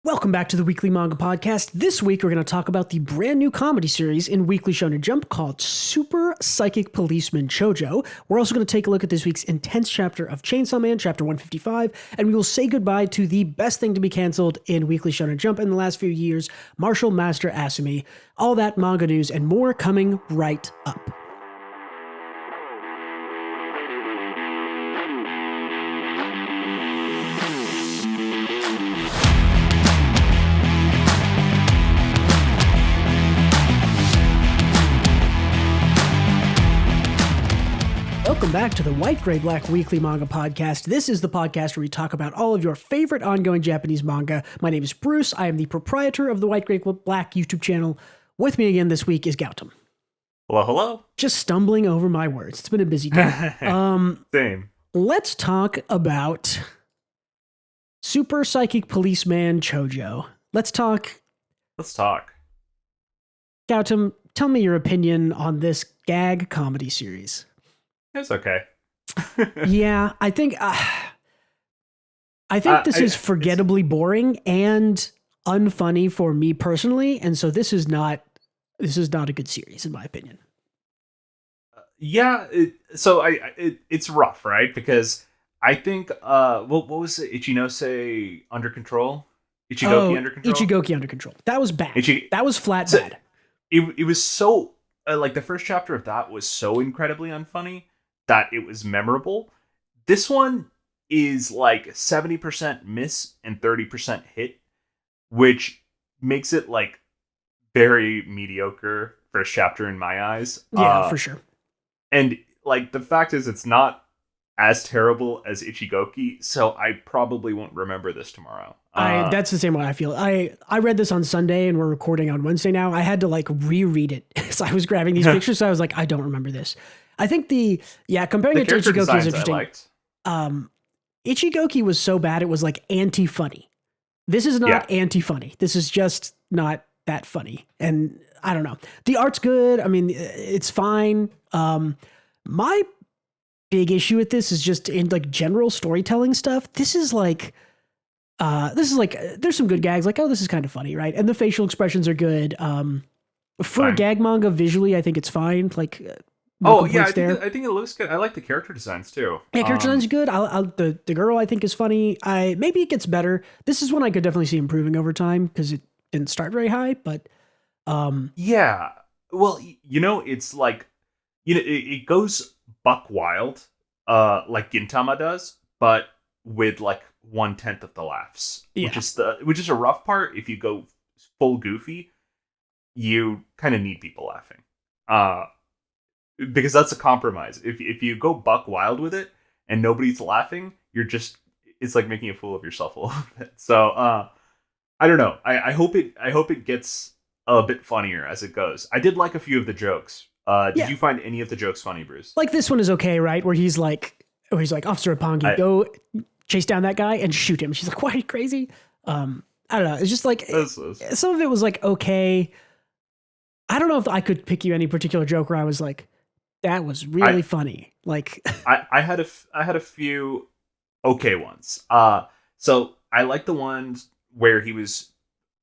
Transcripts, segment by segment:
Welcome back to the Weekly Manga Podcast. This week we're going to talk about the brand new comedy series in Weekly Shonen Jump called Super Psychic Policeman Chojo. We're also going to take a look at this week's intense chapter of Chainsaw Man, chapter 155, and we will say goodbye to the best thing to be canceled in Weekly Shonen Jump in the last few years, Martial Master Asumi. All that manga news and more coming right up. Welcome back to the White Gray Black Weekly Manga Podcast. This is the podcast where we talk about all of your favorite ongoing Japanese manga. My name is Bruce. I am the proprietor of the White Gray Black YouTube channel. With me again this week is Gautam. Hello, hello. Just stumbling over my words. It's been a busy day. Same. Let's talk about Super Psychic Policeman Chojo. Let's talk. Gautam, tell me your opinion on this gag comedy series. It's okay. Yeah, I think this is forgettably boring and unfunny for me personally, and so this is not a good series in my opinion. Yeah, it's rough, right? Because I think what was it? Ichinose Under Control? Ichigoki Under Control? Ichigoki Under Control. That was bad. That was flat bad. It was so like the first chapter of that was so incredibly unfunny that it was memorable. This one is like 70% miss and 30% hit, which makes it like very mediocre first chapter in my eyes. Yeah, for sure. And like the fact is it's not as terrible as Ichigoki, so I probably won't remember this tomorrow. That's the same way I feel. I read this on Sunday and we're recording on Wednesday now. I had to like reread it. So I was grabbing these pictures, so I was like, I don't remember this. I think comparing it to Ichigoki is interesting. Ichigoki was so bad it was like anti-funny. This is not anti-funny. This is just not that funny. And I don't know. The art's good. I mean, it's fine. My big issue with this is just in like general storytelling stuff. This is like there's some good gags, like, oh, this is kind of funny, right? And the facial expressions are good. For a gag manga, visually, I think it's fine. Like, I think it looks good. I like the character designs too. Yeah, character design's good. The girl I think is funny. Maybe it gets better. This is one I could definitely see improving over time because it didn't start very high. But yeah, well, it's like it goes buck wild, like Gintama does, but with like 1/10 of the laughs, which is a rough part. If you go full goofy, you kind of need people laughing. Because that's a compromise. If you go buck wild with it and nobody's laughing, it's like making a fool of yourself a little bit. So I don't know. I hope it gets a bit funnier as it goes. I did like a few of the jokes. Did you find any of the jokes funny, Bruce? Like this one is okay, right? Where he's like, Officer Apongi, go chase down that guy and shoot him. She's like, why are you crazy? I don't know. It's just like some of it was like okay. I don't know if I could pick you any particular joke where I was like, that was really funny. Like I had a few okay ones. So I like the ones where he was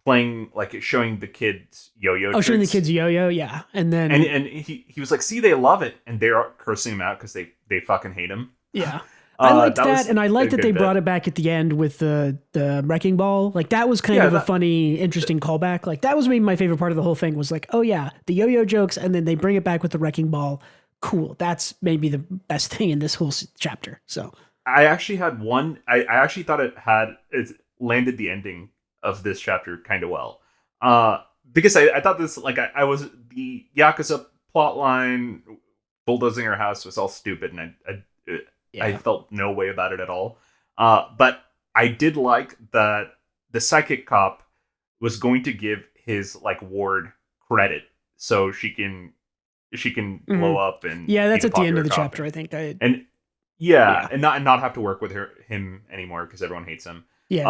playing, like showing the kids yo-yo. Showing the kids yo-yo, yeah. And then and he was like, see, they love it, and they're cursing him out because they fucking hate him. Yeah. I liked that, and I liked that they brought it back at the end with the wrecking ball. Like that was kind of a funny, interesting callback. Like that was maybe my favorite part of the whole thing was like, oh yeah, the yo-yo jokes, and then they bring it back with the wrecking ball. Cool. That's maybe the best thing in this whole chapter. So I actually had one. I actually thought it landed the ending of this chapter kind of well. Because I thought this, like I was the Yakuza plotline bulldozing her house was all stupid, and I felt no way about it at all. But I did like that the psychic cop was going to give his like ward credit so she can blow up and that's at the end of the chapter, I think. And not have to work with him anymore because everyone hates him. Yes.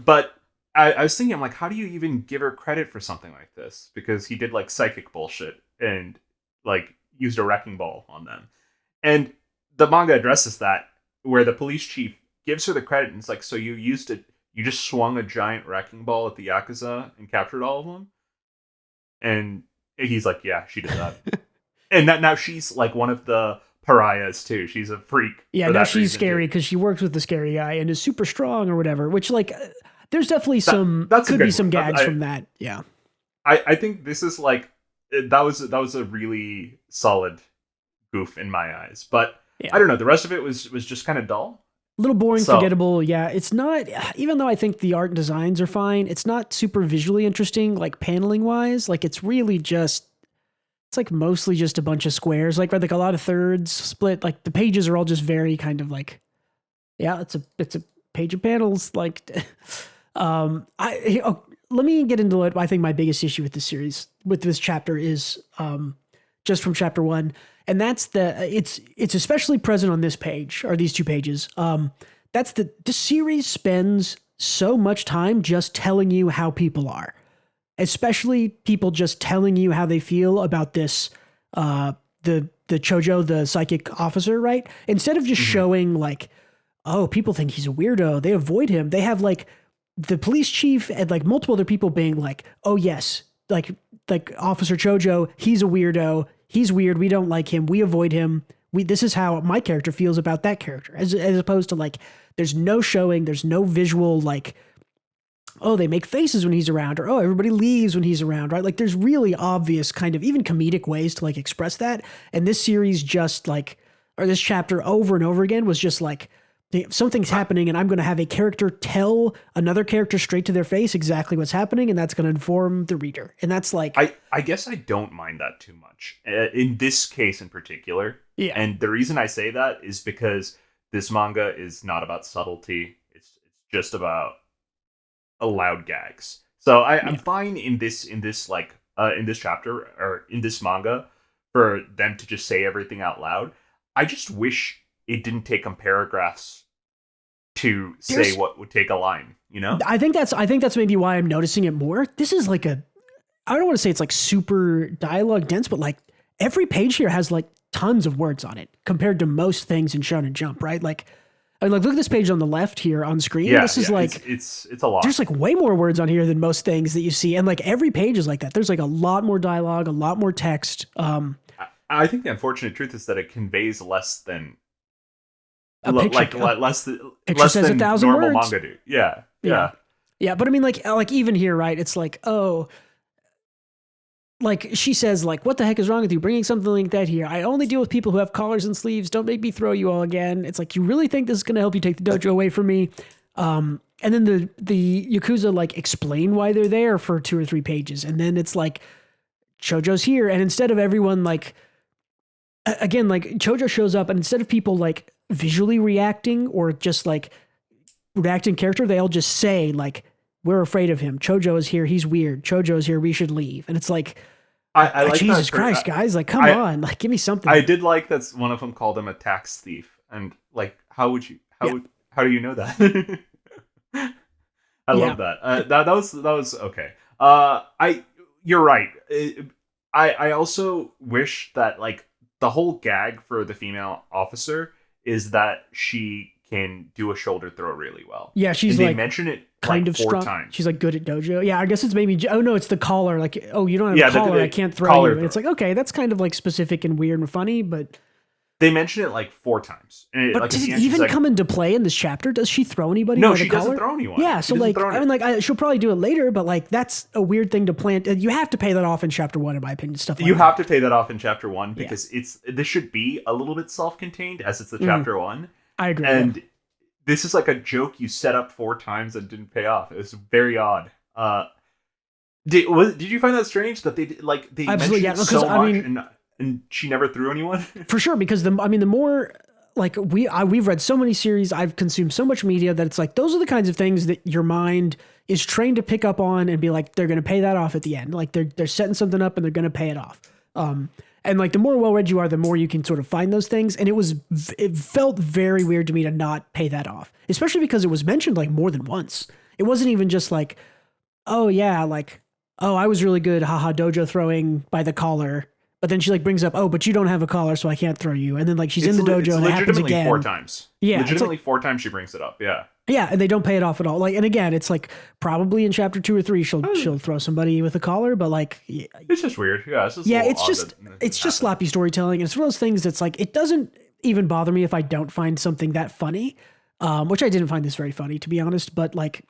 But I was thinking, I'm like, how do you even give her credit for something like this? Because he did like psychic bullshit and like used a wrecking ball on them. And the manga addresses that, where the police chief gives her the credit and it's like, so you used you just swung a giant wrecking ball at the Yakuza and captured all of them. And he's like, yeah, she did that. And now she's like one of the pariahs too. She's a freak. Yeah, now she's scary because she works with the scary guy and is super strong or whatever. Which like, there's definitely some gags from that. Yeah, I think this is like that was a really solid goof in my eyes. But I don't know. The rest of it was just kind of dull. A little boring, forgettable. Yeah, it's not, even though I think the art and designs are fine, it's not super visually interesting, like paneling wise. Like it's really just, it's like mostly just a bunch of squares, like a lot of thirds split. Like the pages are all just very kind of like, yeah, it's a page of panels. Like, let me get into what I think my biggest issue with this series, with this chapter is, just from chapter 1. And that's it's especially present on this page, or these 2 pages. That's the series spends so much time just telling you how people are, especially people just telling you how they feel about this, the Chojo, the psychic officer, right? Instead of just showing like, oh, people think he's a weirdo, they avoid him. They have like the police chief and like multiple other people being like, oh yes, like Officer Chojo, he's a weirdo. He's weird. We don't like him. We avoid him. This is how my character feels about that character, as opposed to like, there's no showing, there's no visual like, oh, they make faces when he's around, or oh, everybody leaves when he's around, right? Like there's really obvious kind of even comedic ways to like express that. And this series just like, or this chapter over and over again was just like, something's happening and I'm going to have a character tell another character straight to their face exactly what's happening, and that's going to inform the reader. And that's like, I guess I don't mind that too much in this case in particular. Yeah. And the reason I say that is because this manga is not about subtlety. It's just about loud gags. So I'm fine in this like in this chapter or in this manga for them to just say everything out loud. I just wish it didn't take them paragraphs to say what would take a line, you know? I think that's maybe why I'm noticing it more. This is like I don't want to say it's like super dialogue dense, but like every page here has like tons of words on it compared to most things in Shonen Jump, right? Like, I mean, like look at this page on the left here on screen. Yeah, this is like, it's a lot. There's like way more words on here than most things that you see. And like every page is like that. There's like a lot more dialogue, a lot more text. I think the unfortunate truth is that it conveys less than less than 1,000 normal words. manga do. Yeah. But I mean, like even here, right? It's like, oh, like she says, like, what the heck is wrong with you bringing something like that here? I only deal with people who have collars and sleeves. Don't make me throw you all again. It's like, you really think this is going to help you take the dojo away from me? And then the Yakuza like explain why they're there for 2 or 3 pages, and then it's like Chojo's here, and instead of everyone like, again, like Chojo shows up, and instead of people like visually reacting or just like reacting character, they all just say like, we're afraid of him. Chojo is here. He's weird. Chojo is here. We should leave. And it's like, I like Jesus Christ, guys, like, come on, like, give me something. I did like that one of them called him a tax thief, and like, how do you know that? I love that. That was okay. You're right. I also wish that like the whole gag for the female officer is that she can do a shoulder throw really well. Yeah, she's and like, they mention it kind like of 4 strong. times. She's like good at dojo. Yeah, I guess it's maybe. Oh no, it's the collar. Like, oh, you don't have a collar. I can't throw you. And it's like, okay, that's kind of like specific and weird and funny, but they mention it like 4 times. But like, does it even come into play in this chapter? Does she throw anybody? No, by she the collar? doesn't throw anyone. Yeah, so like, I mean, like, she'll probably do it later, but like, that's a weird thing to plant. You have to pay that off in chapter 1, in my opinion. Stuff like you that. have to pay that off in chapter 1 because this should be a little bit self-contained as it's the chapter 1. I agree. And this is like a joke you set up 4 times and didn't pay off. It was very odd. Did you find that strange that they mentioned it so much and she never threw anyone? For sure, because the more like we've read so many series, I've consumed so much media that it's like those are the kinds of things that your mind is trained to pick up on and be like, they're going to pay that off at the end. Like they're setting something up and they're going to pay it off. And like the more well-read you are, the more you can sort of find those things. And it felt very weird to me to not pay that off, especially because it was mentioned like more than once. It wasn't even just like, oh yeah, like, oh, I was really good, haha, dojo throwing by the collar, But then she like brings up, oh, but you don't have a collar, so I can't throw you. And then like she's in the dojo and it happens again. 4 times. Yeah. Legitimately 4 times she brings it up. Yeah. Yeah, and they don't pay it off at all. Like, and again, it's like probably in chapter 2 or 3 she'll throw somebody with a collar, but like it's just weird. Yeah, it's just sloppy storytelling, and it's one of those things that's like it doesn't even bother me if I don't find something that funny, which I didn't find this very funny to be honest, but like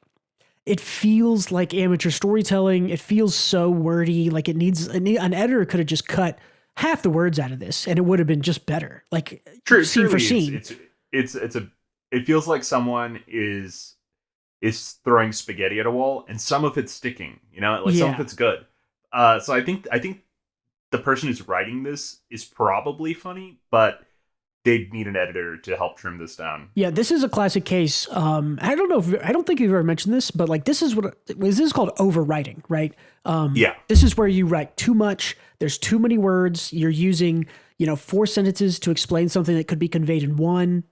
it feels like amateur storytelling. It feels so wordy, like it needs an editor could have just cut half the words out of this, and it would have been just better. Like scene for scene. It feels like someone is throwing spaghetti at a wall, and some of it's sticking. You know, like some of it's good. So I think the person who's writing this is probably funny, but they'd need an editor to help trim this down. Yeah, this is a classic case. I don't think you've ever mentioned this, but like this is called overwriting, right? This is where you write too much. There's too many words. You're using 4 sentences to explain something that could be conveyed in 1.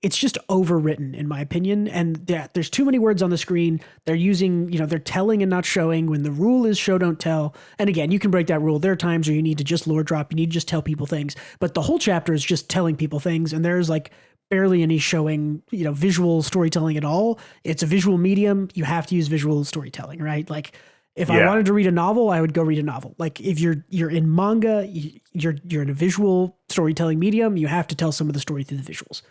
It's just overwritten, in my opinion. And there's too many words on the screen. They're using, they're telling and not showing when the rule is show, don't tell. And again, you can break that rule. There are times where you need to just lore drop. You need to just tell people things. But the whole chapter is just telling people things. And there's like barely any showing, visual storytelling at all. It's a visual medium. You have to use visual storytelling, right? Like if I wanted to read a novel, I would go read a novel. Like if you're in manga, you're in a visual storytelling medium. You have to tell some of the story through the visuals.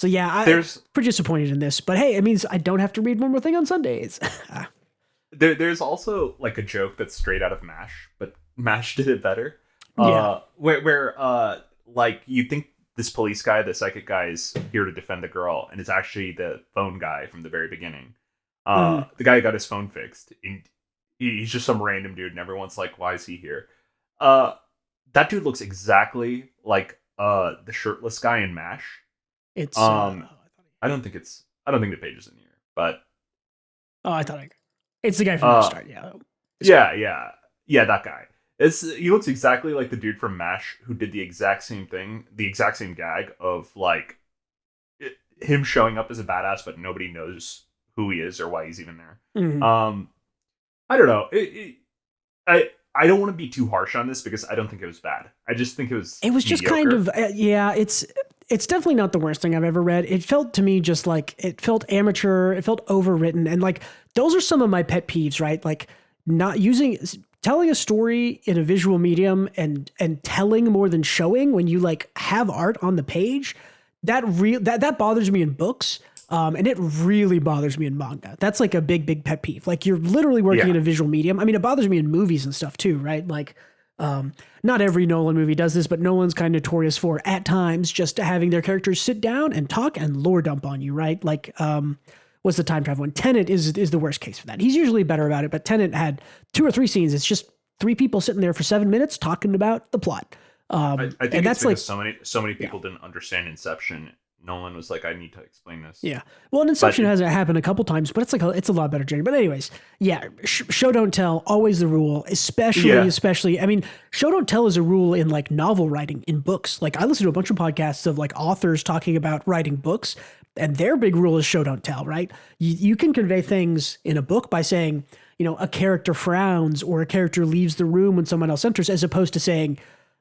So yeah, I'm pretty disappointed in this, but hey, it means I don't have to read one more thing on Sundays. There's also like a joke that's straight out of MASH, but MASH did it better. Where like you think this police guy, the psychic guy, is here to defend the girl, and it's actually the phone guy from the very beginning. The guy who got his phone fixed. He's just some random dude, and everyone's like, "Why is he here?" That dude looks exactly like the shirtless guy in MASH. It's I don't think the page is in here, but it's the guy from the start. Yeah, that guy. He looks exactly like the dude from MASH who did the exact same thing, the exact same gag of like him showing up as a badass, but nobody knows who he is or why he's even there. Mm-hmm. I don't know. I don't want to be too harsh on this because I don't think it was bad. I just think it was just kind of it's definitely not the worst thing I've ever read. It felt to me just like it felt amateur, it felt overwritten, and like those are some of my pet peeves, right? Like not telling a story in a visual medium and telling more than showing when you like have art on the page. That bothers me in books. And it really bothers me in manga. That's like a big pet peeve. Like you're literally working in a visual medium. I mean, it bothers me in movies and stuff too, right? Like, not every Nolan movie does this, but Nolan's kind of notorious for at times just having their characters sit down and talk and lore dump on you, right? Like, what's the time travel one? Tenet is the worst case for that. He's usually better about it, but Tenet had 2 or 3 scenes. It's just 3 people sitting there for 7 minutes talking about the plot. I think and that's because like so many people didn't understand Inception. Nolan was like, I need to explain this. Yeah. Well, and Inception has happened a couple times, but it's a lot better journey. But anyways, yeah, show don't tell, always the rule, especially, I mean, show don't tell is a rule in like novel writing in books. Like I listen to a bunch of podcasts of like authors talking about writing books, and their big rule is show don't tell, right? You can convey things in a book by saying, a character frowns or a character leaves the room when someone else enters, as opposed to saying,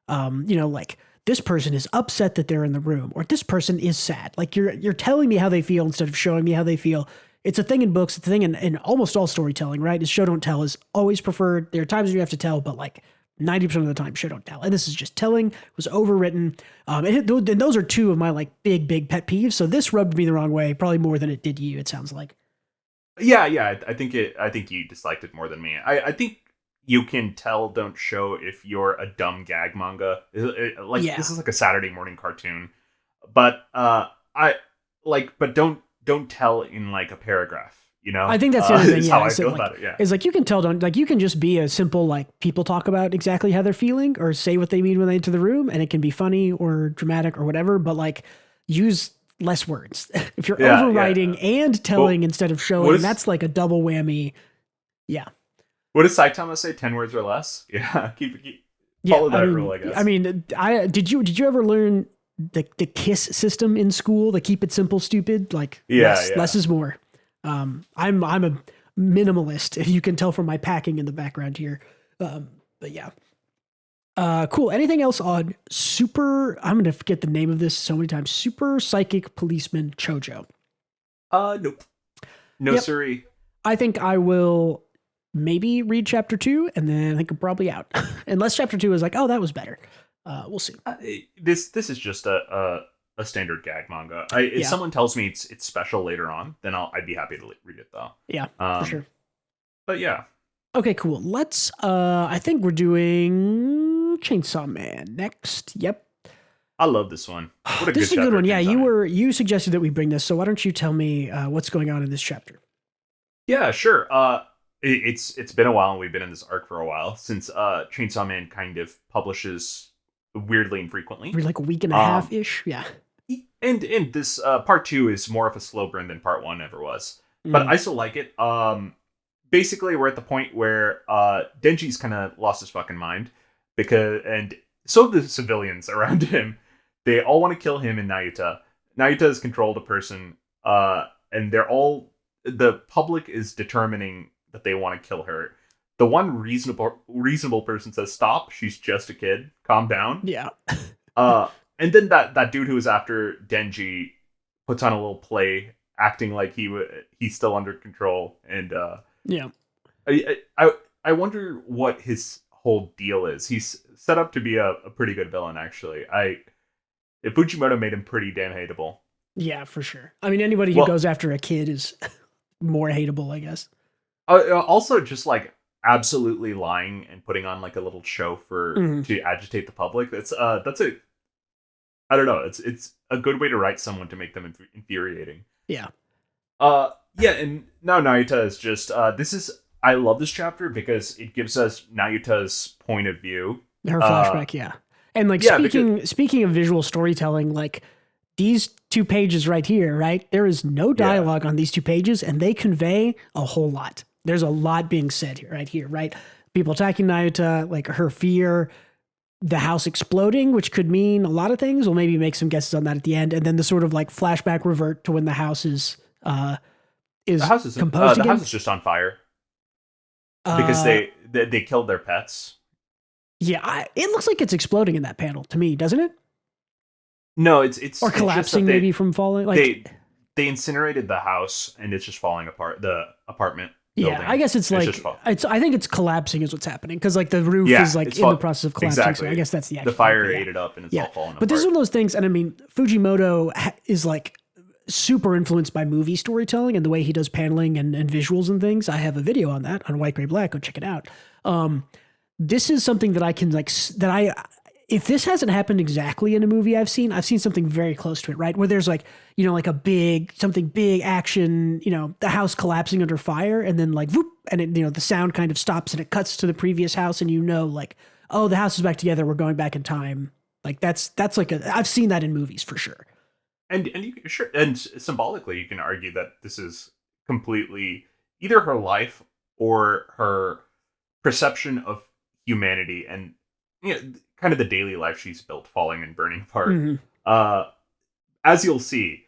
like, this person is upset that they're in the room, or this person is sad. Like you're telling me how they feel instead of showing me how they feel. It's a thing in books. It's a thing in almost all storytelling, right? Is show don't tell is always preferred. There are times where you have to tell, but like 90% of the time, show don't tell. And this is just telling. It was overwritten. And those are 2 of my like big pet peeves. So this rubbed me the wrong way, probably more than it did you. It sounds like. Yeah. I think you disliked it more than me. I think you can tell, don't show if you're a dumb gag manga. This is like a Saturday morning cartoon, but but don't tell in like a paragraph. I think that's the other thing. How I feel about it. Yeah, is like you can tell, you can just be a simple like people talk about exactly how they're feeling or say what they mean when they enter the room, and it can be funny or dramatic or whatever. But like use less words. If you're overwriting and telling instead of showing, that's like a double whammy. Yeah. What does Saitama say? 10 words or less? Yeah, follow that rule, I guess. I mean, did you ever learn the KISS system in school? The keep it simple, stupid. Like less is more. I'm a minimalist, if you can tell from my packing in the background here. But yeah. Cool. Anything else on Super? I'm gonna forget the name of this so many times. Super Psychic Policeman Chojo. Nope. No, Yep. siree. I think I will maybe read chapter 2, and then I think I'm probably out. Unless chapter 2 is like, oh, that was better. We'll see. This is just a standard gag manga. If someone tells me it's special later on, then I'd be happy to read it though. Yeah, for sure. But yeah. Okay, cool. Let's. I think we're doing Chainsaw Man next. Yep. I love this one. What a this good is a good one. Yeah, Man. you suggested that we bring this, so why don't you tell me what's going on in this chapter? Yeah, sure. It's been a while, and we've been in this arc for a while since Chainsaw Man kind of publishes weirdly infrequently. We're like a week and a half ish. Yeah. And this part 2 is more of a slow burn than part 1 ever was, but I still like it. Basically, we're at the point where Denji's kind of lost his fucking mind and so the civilians around him. They all want to kill him and Nayuta. Nayuta has controlled a person, and the public is determining that they want to kill her. The one reasonable person says, "Stop! She's just a kid. Calm down." Yeah. And then that dude who was after Denji puts on a little play, acting like he's still under control. And yeah, I wonder what his whole deal is. He's set up to be a pretty good villain, actually. Fujimoto made him pretty damn hateable. Yeah, for sure. I mean, anybody who goes after a kid is more hateable, I guess. Also, just like absolutely lying and putting on like a little show to agitate the public. That's I don't know. It's a good way to write someone to make them infuriating. Yeah. Yeah, and now Nayuta is just I love this chapter because it gives us Nayuta's point of view. Her flashback, yeah. And like speaking of visual storytelling, like these 2 pages right here, right? There is no dialogue on these 2 pages, and they convey a whole lot. There's a lot being said here, right? People attacking Nayuta, like her fear, the house exploding, which could mean a lot of things. We'll maybe make some guesses on that at the end, and then the sort of like flashback revert to when the house is composed again. The house is just on fire because they killed their pets. Yeah, it looks like it's exploding in that panel to me, doesn't it? No, it's or collapsing maybe from falling. Like they incinerated the house and it's just falling apart. The apartment. Yeah, building. I guess it's like I think it's collapsing is what's happening because like the roof is like in the process of collapsing. Exactly. So I guess that's the fire ate it up and it's all falling apart. But this is one of those things, and I mean Fujimoto is like super influenced by movie storytelling and the way he does paneling and visuals and things. I have a video on that on White Gray Black. Go check it out. This is something that I can if this hasn't happened exactly in a movie I've seen something very close to it, right? Where there's like, you know, like something big action, you know, the house collapsing under fire and then like, whoop, and it, you know, the sound kind of stops and it cuts to the previous house and you know, like, oh, the house is back together. We're going back in time. Like that's like I've seen that in movies for sure. And symbolically, you can argue that this is completely either her life or her perception of humanity and, you know, kind of the daily life she's built falling and burning apart. As you'll see.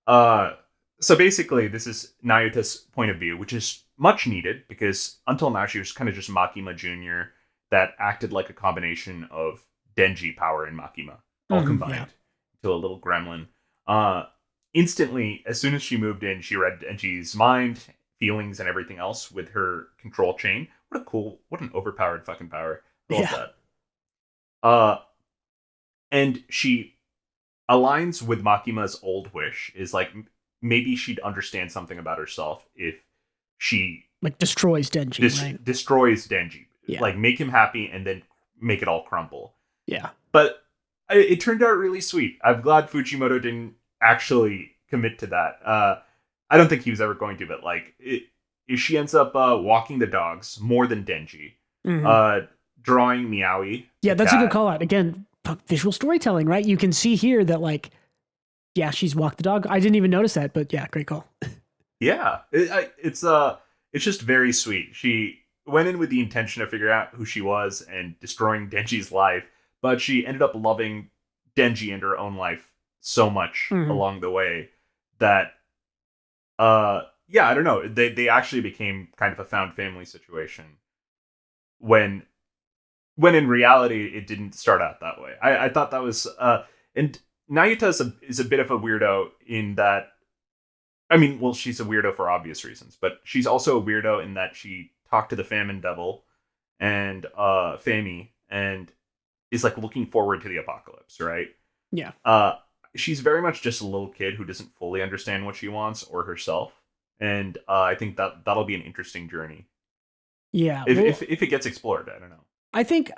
So basically, this is Nayuta's point of view, which is much needed because until now she was kind of just Makima Jr. that acted like a combination of Denji power and Makima all combined to a little gremlin. Instantly, as soon as she moved in, she read Denji's mind, feelings, and everything else with her control chain. What an overpowered fucking power. I love that. And she aligns with Makima's old wish, is like maybe she'd understand something about herself if she like destroys Denji, destroys Denji, like make him happy and then make it all crumble. Yeah, but it turned out really sweet. I'm glad Fujimoto didn't actually commit to that. I don't think he was ever going to, but like if she ends up walking the dogs more than Denji, drawing Meowie. Yeah, that's a good call out. Again, visual storytelling, right? You can see here that like, yeah, she's walked the dog. I didn't even notice that, but yeah, great call. Yeah, it's just very sweet. She went in with the intention to figure out who she was and destroying Denji's life, but she ended up loving Denji and her own life so much along the way that, I don't know. They actually became kind of a found family situation when when in reality it didn't start out that way. I thought that was and Nayuta is a bit of a weirdo in that. I mean, well, she's a weirdo for obvious reasons, but she's also a weirdo in that she talked to the Famine Devil and Fami and is like looking forward to the apocalypse, right? Yeah. She's very much just a little kid who doesn't fully understand what she wants or herself, and I think that'll be an interesting journey. Yeah, if it gets explored, I don't know. I think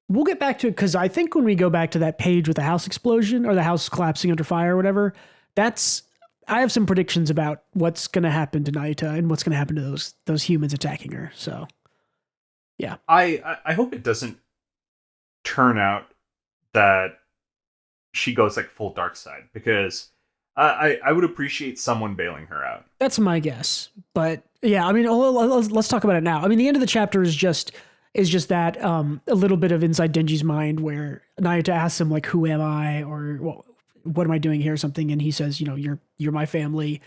we'll get back to it because I think when we go back to that page with the house explosion or the house collapsing under fire or whatever, I have some predictions about what's going to happen to Nayuta and what's going to happen to those humans attacking her. So, yeah, I hope it doesn't turn out that she goes like full dark side, because I would appreciate someone bailing her out. That's my guess, but yeah, I mean, let's talk about it now. I mean, the end of the chapter is just that a little bit of inside Denji's mind where Nayuta asks him like, "Who am I?" or well, "What am I doing here?" or something, and he says, "You're my family."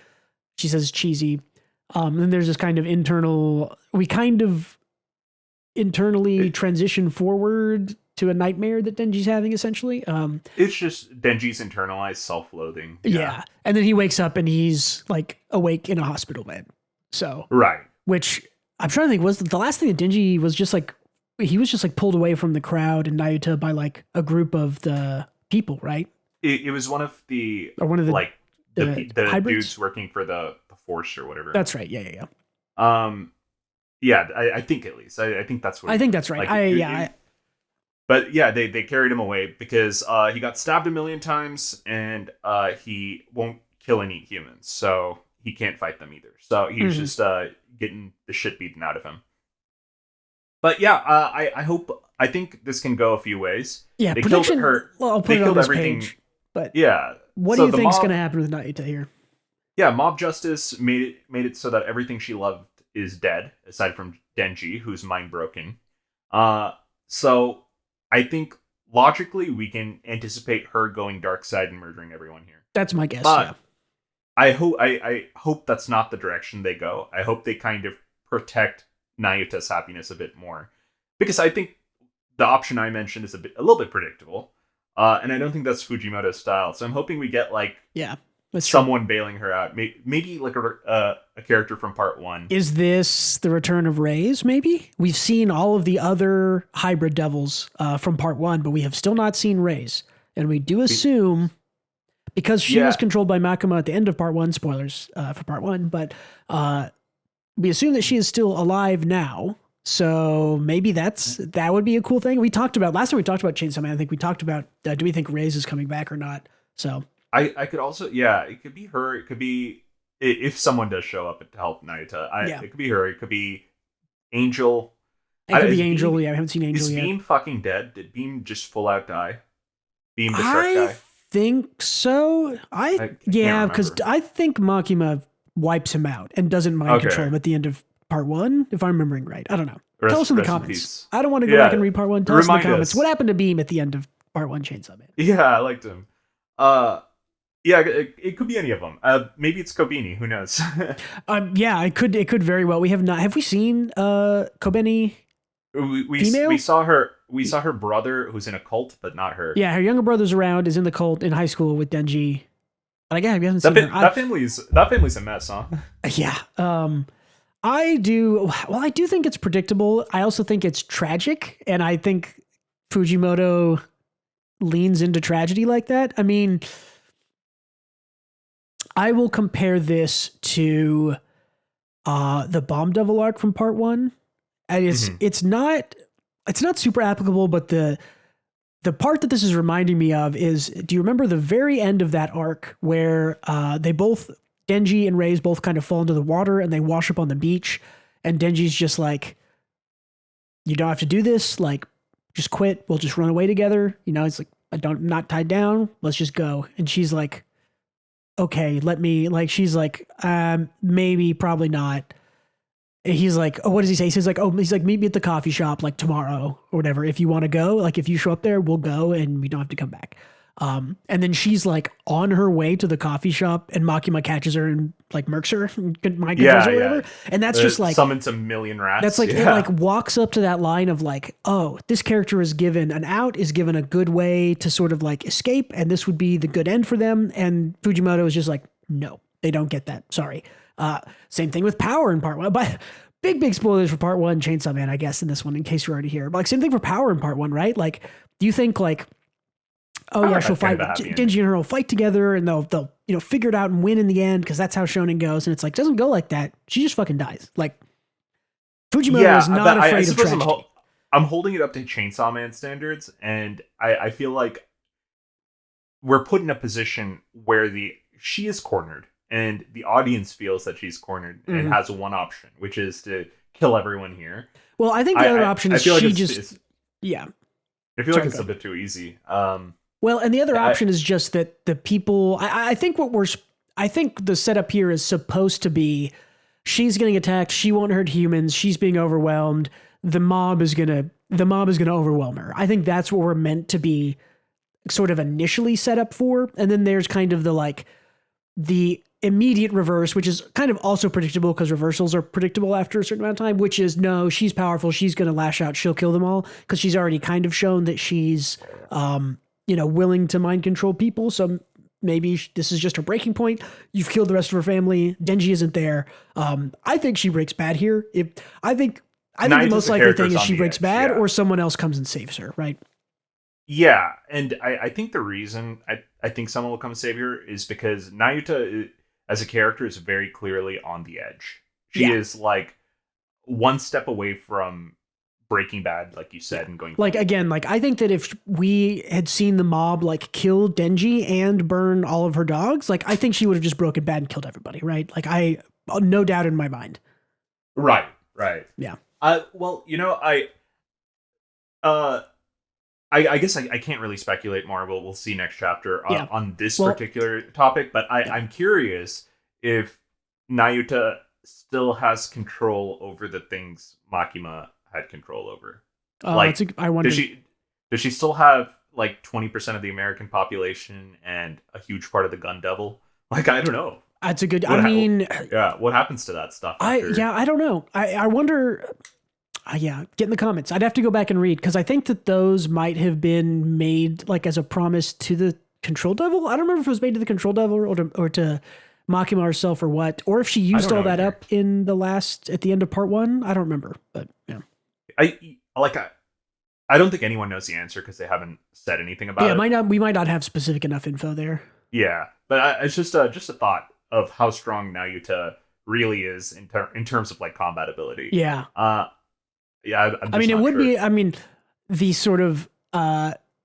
She says, "Cheesy." And there's this kind of internally transition forward to a nightmare that Denji's having, essentially. It's just Denji's internalized self-loathing. Yeah. And then he wakes up and he's like awake in a hospital bed. So, right. Which I'm trying to think, was the last thing that Denji was just like, he was just like pulled away from the crowd and Nayuta by like a group of the people, right? It was one of the like the dudes working for the force or whatever. That's right. Yeah. Yeah, I think at least. I think that's what I think that's right. Like, but yeah, they carried him away because he got stabbed 1,000,000 times and he won't kill and eat humans, so he can't fight them either. So he's just getting the shit beaten out of him. But yeah, I think this can go a few ways. Yeah, they killed her. Well, I'll put it on this page. But yeah, what do you think's going to happen with Nayuta here? Yeah, mob justice made it so that everything she loved is dead, aside from Denji, who's mind broken. So I think logically we can anticipate her going dark side and murdering everyone here. That's my guess. But yeah. I hope that's not the direction they go. I hope they kind of protect Nayuta's happiness a bit more, because I think the option I mentioned is a little bit predictable, and I don't think that's Fujimoto's style. So I'm hoping we get like someone bailing her out, maybe like a character from part 1. Is this the return of Reyes? Maybe we've seen all of the other hybrid devils from part 1, but we have still not seen Reyes, and we do assume. Because she was controlled by Makima at the end of part 1, spoilers for part 1, but we assume that she is still alive now. So maybe that would be a cool thing. Last time we talked about Chainsaw Man, I think we talked about, do we think Reyes is coming back or not? So I could also, it could be her. It could be, if someone does show up to help Nayuta, it could be her. It could be Angel. It could be Angel. I haven't seen Angel yet. Is Beam fucking dead? Did Beam just full out die? Beam the Shrek guy? Think so. Because I think Makima wipes him out and doesn't mind control him at the end of part 1, if I'm remembering right. I don't know. Tell us in the comments. I don't want to go back and read part 1. Tell us in the comments. What happened to Beam at the end of part 1 Chainsaw Man? Yeah, I liked him. It could be any of them. Maybe it's Kobeni. Who knows? It could very well. We have not. Have we seen Kobeni? We saw her brother who's in a cult, but not her. Yeah, her younger brother's around, is in the cult in high school with Denji. But again, we haven't seen her. That family's a mess, huh? Yeah. I do think it's predictable. I also think it's tragic, and I think Fujimoto leans into tragedy like that. I mean, I will compare this to the Bomb Devil arc from part 1. And it's not super applicable, but the part that this is reminding me of is, do you remember the very end of that arc where Denji and Reyes both kind of fall into the water and they wash up on the beach, and Denji's just like, you don't have to do this, like, just quit, we'll just run away together. It's like, I'm not tied down, let's just go. And she's like, okay, she's like, maybe, probably not. He's like, oh, what does he say? He's like, meet me at the coffee shop like tomorrow or whatever. If you want to go, like if you show up there, we'll go and we don't have to come back. And then she's like on her way to the coffee shop and Makima catches her and like murks her, mind controls or whatever. And that's just like summons a million rats. That's like it like walks up to that line of like, oh, this character is given an out, is given a good way to sort of like escape, and this would be the good end for them. And Fujimoto is just like, no, they don't get that. Sorry. Same thing with Power in part 1. But big spoilers for part 1, Chainsaw Man, I guess, in this one, in case you're already here. But like same thing for Power in part 1, right? Like, do you think like, oh yeah, she'll fight, Denji and her will fight together and they'll figure it out and win in the end because that's how shonen goes. And it's like, doesn't go like that. She just fucking dies. Like, Fujimoto is not afraid of tragedy. I'm holding it up to Chainsaw Man standards, and I feel like we're put in a position where she is cornered, and the audience feels that she's cornered and has one option, which is to kill everyone here. Well, I think the other option is I feel like it's a bit too easy. Well, and the other option is just that the people. I think I think the setup here is supposed to be she's getting attacked. She won't hurt humans. She's being overwhelmed. The mob is gonna overwhelm her. I think that's what we're meant to be sort of initially set up for. And then there's kind of the immediate reverse, which is kind of also predictable because reversals are predictable after a certain amount of time, which is no, she's powerful. She's going to lash out. She'll kill them all because she's already kind of shown that she's, willing to mind control people. So maybe this is just her breaking point. You've killed the rest of her family. Denji isn't there. I think she breaks bad here. I think the most likely thing is she breaks bad or someone else comes and saves her, right? Yeah, and I think the reason I think someone will come and save her is because Nayuta, as a character, is very clearly on the edge. She is like one step away from Breaking Bad, like you said, and going like again, like I think that if we had seen the mob like kill Denji and burn all of her dogs, like I think she would have just broken bad and killed everybody, right? Like no doubt in my mind. Right. Yeah. Well, I guess I can't really speculate more. We'll see next chapter on this particular topic, but I'm curious if Nayuta still has control over the things Makima had control over. I wonder. Does she still have like 20% of the American population and a huge part of the gun devil? Like, I don't know. That's a good. What happens to that stuff? I don't know. I wonder. Get in the comments. I'd have to go back and read because I think that those might have been made like as a promise to the Control Devil. I don't remember if it was made to the Control Devil or to Makima herself or what, or if she used all that up in at the end of part 1. I don't remember, but yeah. I don't think anyone knows the answer because they haven't said anything about it. Yeah, we might not have specific enough info there. Yeah, but it's just a thought of how strong Nayuta really is in terms of like combat ability. Yeah. Yeah, it would be. I mean, the sort of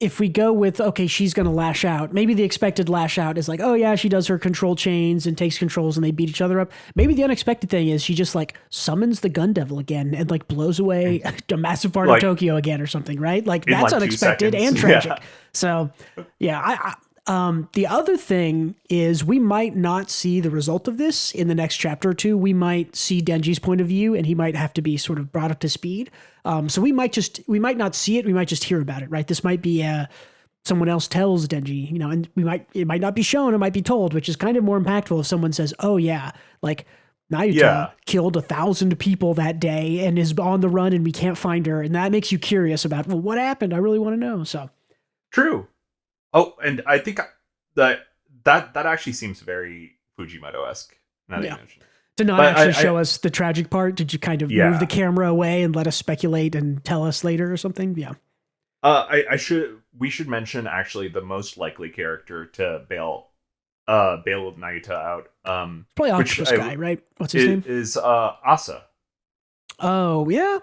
if we go with she's going to lash out. Maybe the expected lash out is like, oh yeah, she does her control chains and takes controls and they beat each other up. Maybe the unexpected thing is she just like summons the gun devil again and like blows away a massive part of Tokyo again or something, right? Like that's unexpected and tragic. Yeah. So yeah, the other thing is we might not see the result of this in the next chapter or two. We might see Denji's point of view and he might have to be sort of brought up to speed. So we might not see it. We might just hear about it, right? This might be someone else tells Denji, and it might not be shown. It might be told, which is kind of more impactful if someone says, oh yeah, like Nayuta killed 1,000 people that day and is on the run and we can't find her. And that makes you curious about, well, what happened? I really want to know. So true. Oh, and I think that actually seems very Fujimoto-esque. To not actually show us the tragic part, did you kind of move the camera away and let us speculate and tell us later or something? Yeah. We should mention actually the most likely character to bail Nayuta out. Probably Octopus guy, right? What's his name? Is Asa. Oh yeah,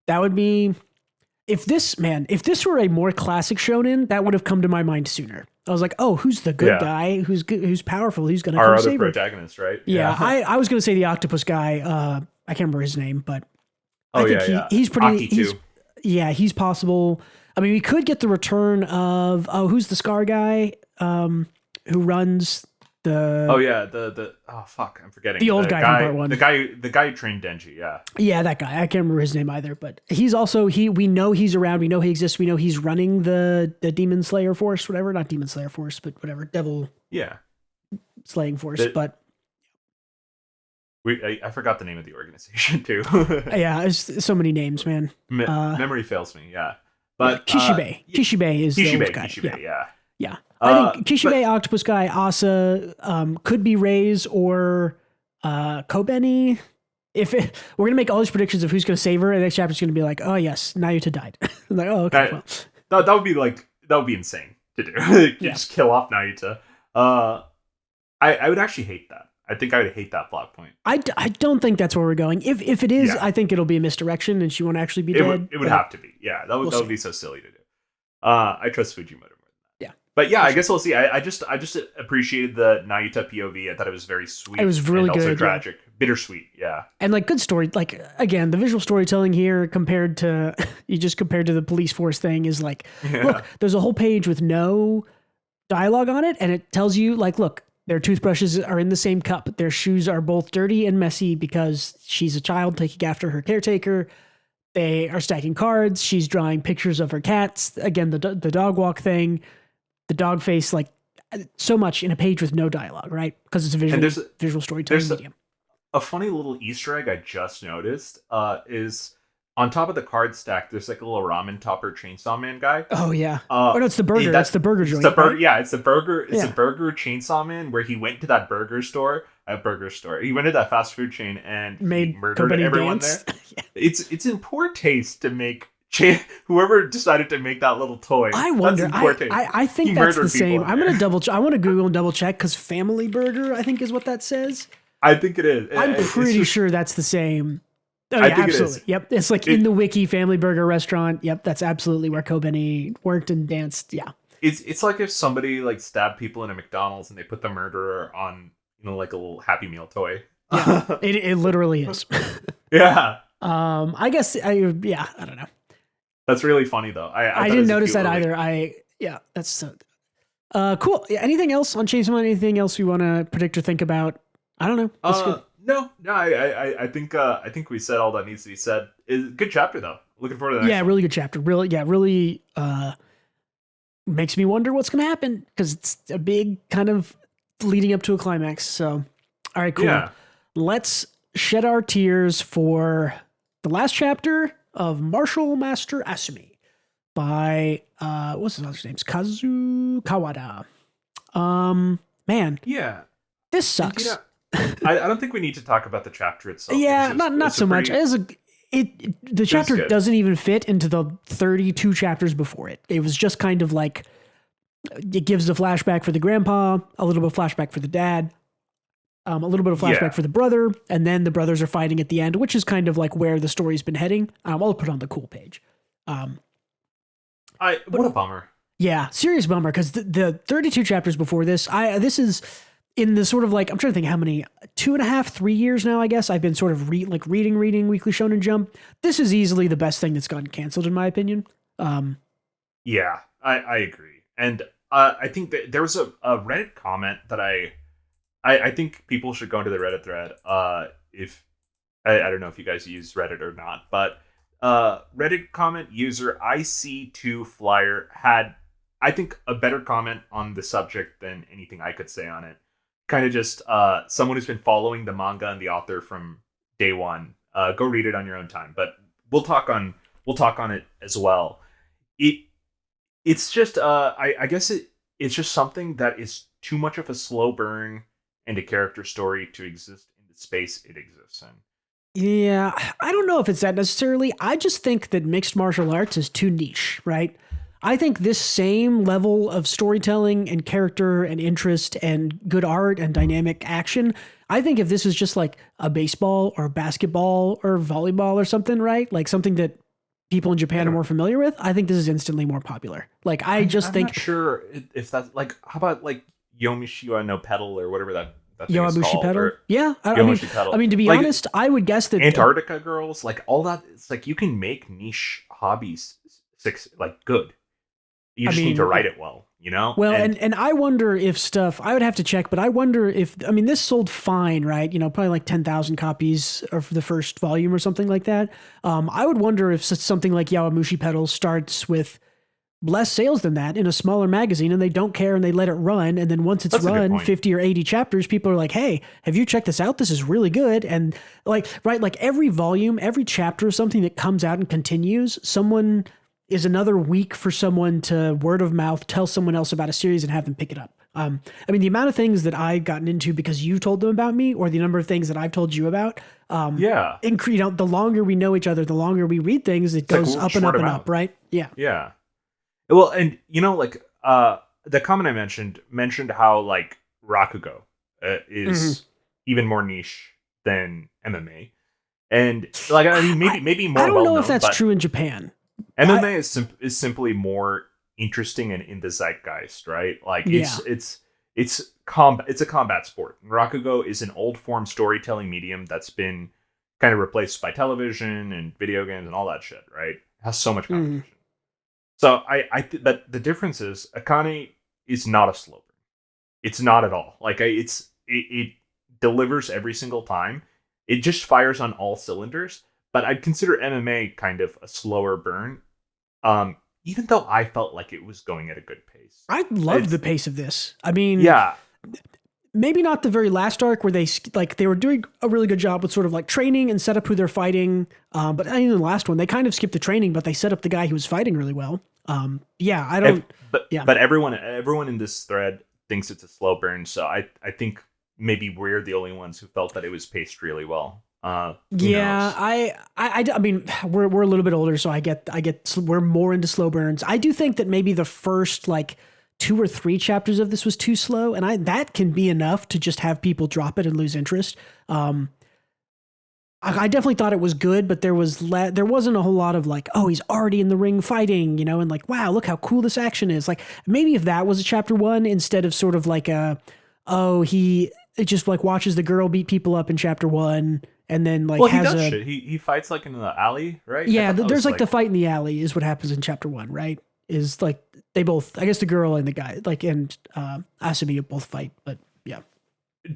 that would be. If this were a more classic shonen, that would have come to my mind sooner. I was like, oh, who's the good guy? Who's good? Who's powerful? Who's going to come save her? Our other protagonist, right? Yeah. I was going to say the octopus guy. I can't remember his name, but I think he's pretty. He's possible. I mean, we could get the return of who's the Scar guy who runs The oh fuck, I'm forgetting the old guy from part one. The guy who trained Denji. Yeah, that guy. I can't remember his name either, but he's also we know he's around. We know he exists. We know he's running the Demon Slayer Force, whatever. Not Demon Slayer Force, but whatever Devil Slaying Force. But I forgot the name of the organization too. Yeah, it's so many names, man. Memory fails me. Yeah, but Kishibe. Kishibe is the old guy. Kishibe, yeah. I think Kishibe, Octopus Guy, Asa could be Ray's or Kobeni. We're gonna make all these predictions of who's gonna save her, and the next chapter's gonna be like, oh yes, Nayuta died. I'm like, oh okay. That would be insane to do. Just kill off Nayuta. I would actually hate that. I think I would hate that plot point. I don't think that's where we're going. If it is, I think it'll be a misdirection, and she won't actually be dead. It would have to be. Yeah, that would be so silly to do. I trust Fujimoto more than that. Yeah. But yeah, I guess we'll see. I just appreciated the Nayuta POV. I thought it was very sweet. It was really good. Also tragic. Bittersweet, yeah. And like good story. Like again, the visual storytelling here compared to the police force thing is like, look, there's a whole page with no dialogue on it, and it tells you like, look, their toothbrushes are in the same cup. Their shoes are both dirty and messy because she's a child taking after her caretaker. They are stacking cards. She's drawing pictures of her cats. Again, the dog walk thing, the dog face, like so much in a page with no dialogue, right? Because it's a visual storytelling medium. A funny little Easter egg I just noticed is on top of the card stack, there's like a little ramen topper Chainsaw Man guy. Oh yeah. Oh no, it's the burger. That's the burger joint. Right? Yeah, it's the burger. It's a burger Chainsaw Man where he went to that burger store. He went to that fast food chain and murdered everyone there. It's in poor taste to make whoever decided to make that little toy. I wonder. I think that's the same. I'm gonna I want to Google and double check because Family Burger I think is what that says. I think it is. I'm pretty sure that's the same. Oh, yeah, absolutely. Yep. It's like in the wiki Family Burger restaurant. Yep. That's absolutely where Kobeni worked and danced. Yeah. It's like if somebody like stabbed people in a McDonald's and they put the murderer on, like a little Happy Meal toy. Yeah. it literally is. Yeah. I guess I don't know. That's really funny though. I didn't notice that either. That's cool. Yeah, anything else on Chainsaw Man? Anything else we want to predict or think about? I don't know. No. I think we said all that needs to be said. Good chapter though. Looking forward to the next one. Really good chapter. Really makes me wonder what's going to happen because it's a big kind of leading up to a climax. So, all right, cool. Yeah. Let's shed our tears for the last chapter of Martial Master Asumi by what's his other name? Kazu Kawada. Man. Yeah. This sucks. I don't think we need to talk about the chapter itself. Yeah, not so much. The chapter doesn't even fit into the 32 chapters before it. It was just kind of like it gives a flashback for the grandpa, a little bit of flashback for the dad, a little bit of flashback for the brother, and then the brothers are fighting at the end, which is kind of like where the story's been heading. I'll put on the cool page. What a bummer. Yeah, serious bummer because the 32 chapters before this, this is. In the sort of like, I'm trying to think how many, 2.5, 3 years now, I guess, I've been sort of reading Weekly Shonen Jump. This is easily the best thing that's gotten canceled, in my opinion. Yeah, I agree. And I think that there was a Reddit comment that I think people should go into the Reddit thread. If I don't know if you guys use Reddit or not, but Reddit comment user IC2Flyer had, I think, a better comment on the subject than anything I could say on it. Kind of just someone who's been following the manga and the author from day one. Go read it on your own time. But we'll talk on it as well. It's just I guess it's just something that is too much of a slow burn and a character story to exist in the space it exists in. Yeah, I don't know if it's that necessarily. I just think that mixed martial arts is too niche, right? I think this same level of storytelling and character and interest and good art and dynamic action, I think if this is just like a baseball or basketball or volleyball or something, right? Like something that people in Japan are more familiar with, I think this is instantly more popular. Like I'm not sure if that's like, how about like Yomishiwa no Pedal or whatever that thing is Yowamushi called? Pedal? Yeah. I mean, to be honest, I would guess that Antarctica girls, like all that, it's like you can make niche hobbies good. You just need to write it well. you know? Well, and I wonder if stuff, I would have to check, but I wonder if, I mean, this sold fine, right? You know, probably like 10,000 copies of the first volume or something like that. I would wonder if something like Yowamushi Pedal starts with less sales than that in a smaller magazine and they don't care and they let it run. And then once it's run 50 or 80 chapters, people are like, hey, have you checked this out? This is really good. And like, right, like every volume, every chapter is something that comes out and continues. Someone is another week for someone to word of mouth, tell someone else about a series and have them pick it up. I mean, the amount of things that I've gotten into because you told them about me or the number of things that I've told you about, the longer we know each other, the longer we read things, it goes up and up and up, right? Yeah. Yeah. Well, and you know, like the comment I mentioned how like Rakugo is even more niche than MMA, and like I mean maybe more. I don't know if that's true in Japan. MMA is simply more interesting and in the zeitgeist, right? Like it's a combat sport. Rakugo is an old form storytelling medium that's been kind of replaced by television and video games and all that shit, right? It has so much competition. So but the difference is Akane is not a slow burn. It's not at all. Like it delivers every single time. It just fires on all cylinders. But I'd consider MMA kind of a slower burn, even though I felt like it was going at a good pace. I loved the pace of this. I mean, maybe not the very last arc where they were doing a really good job with sort of like training and set up who they're fighting. But even the last one, they kind of skipped the training, but they set up the guy who was fighting really well. But everyone in this thread thinks it's a slow burn. So I think maybe we're the only ones who felt that it was paced really well. I mean, we're a little bit older, so I get we're more into slow burns. I do think that maybe the first like 2 or 3 chapters of this was too slow, and that can be enough to just have people drop it and lose interest. I definitely thought it was good, but there wasn't a whole lot of like, oh, he's already in the ring fighting, you know, and like, wow, look how cool this action is. Like maybe if that was a chapter 1 instead of sort of like he just like watches the girl beat people up in chapter 1. And then like he fights like in the alley, right? Yeah, there's like the fight in the alley is what happens in chapter 1, right? Is like they both, I guess the girl and the guy, like and Asumi both fight, but yeah.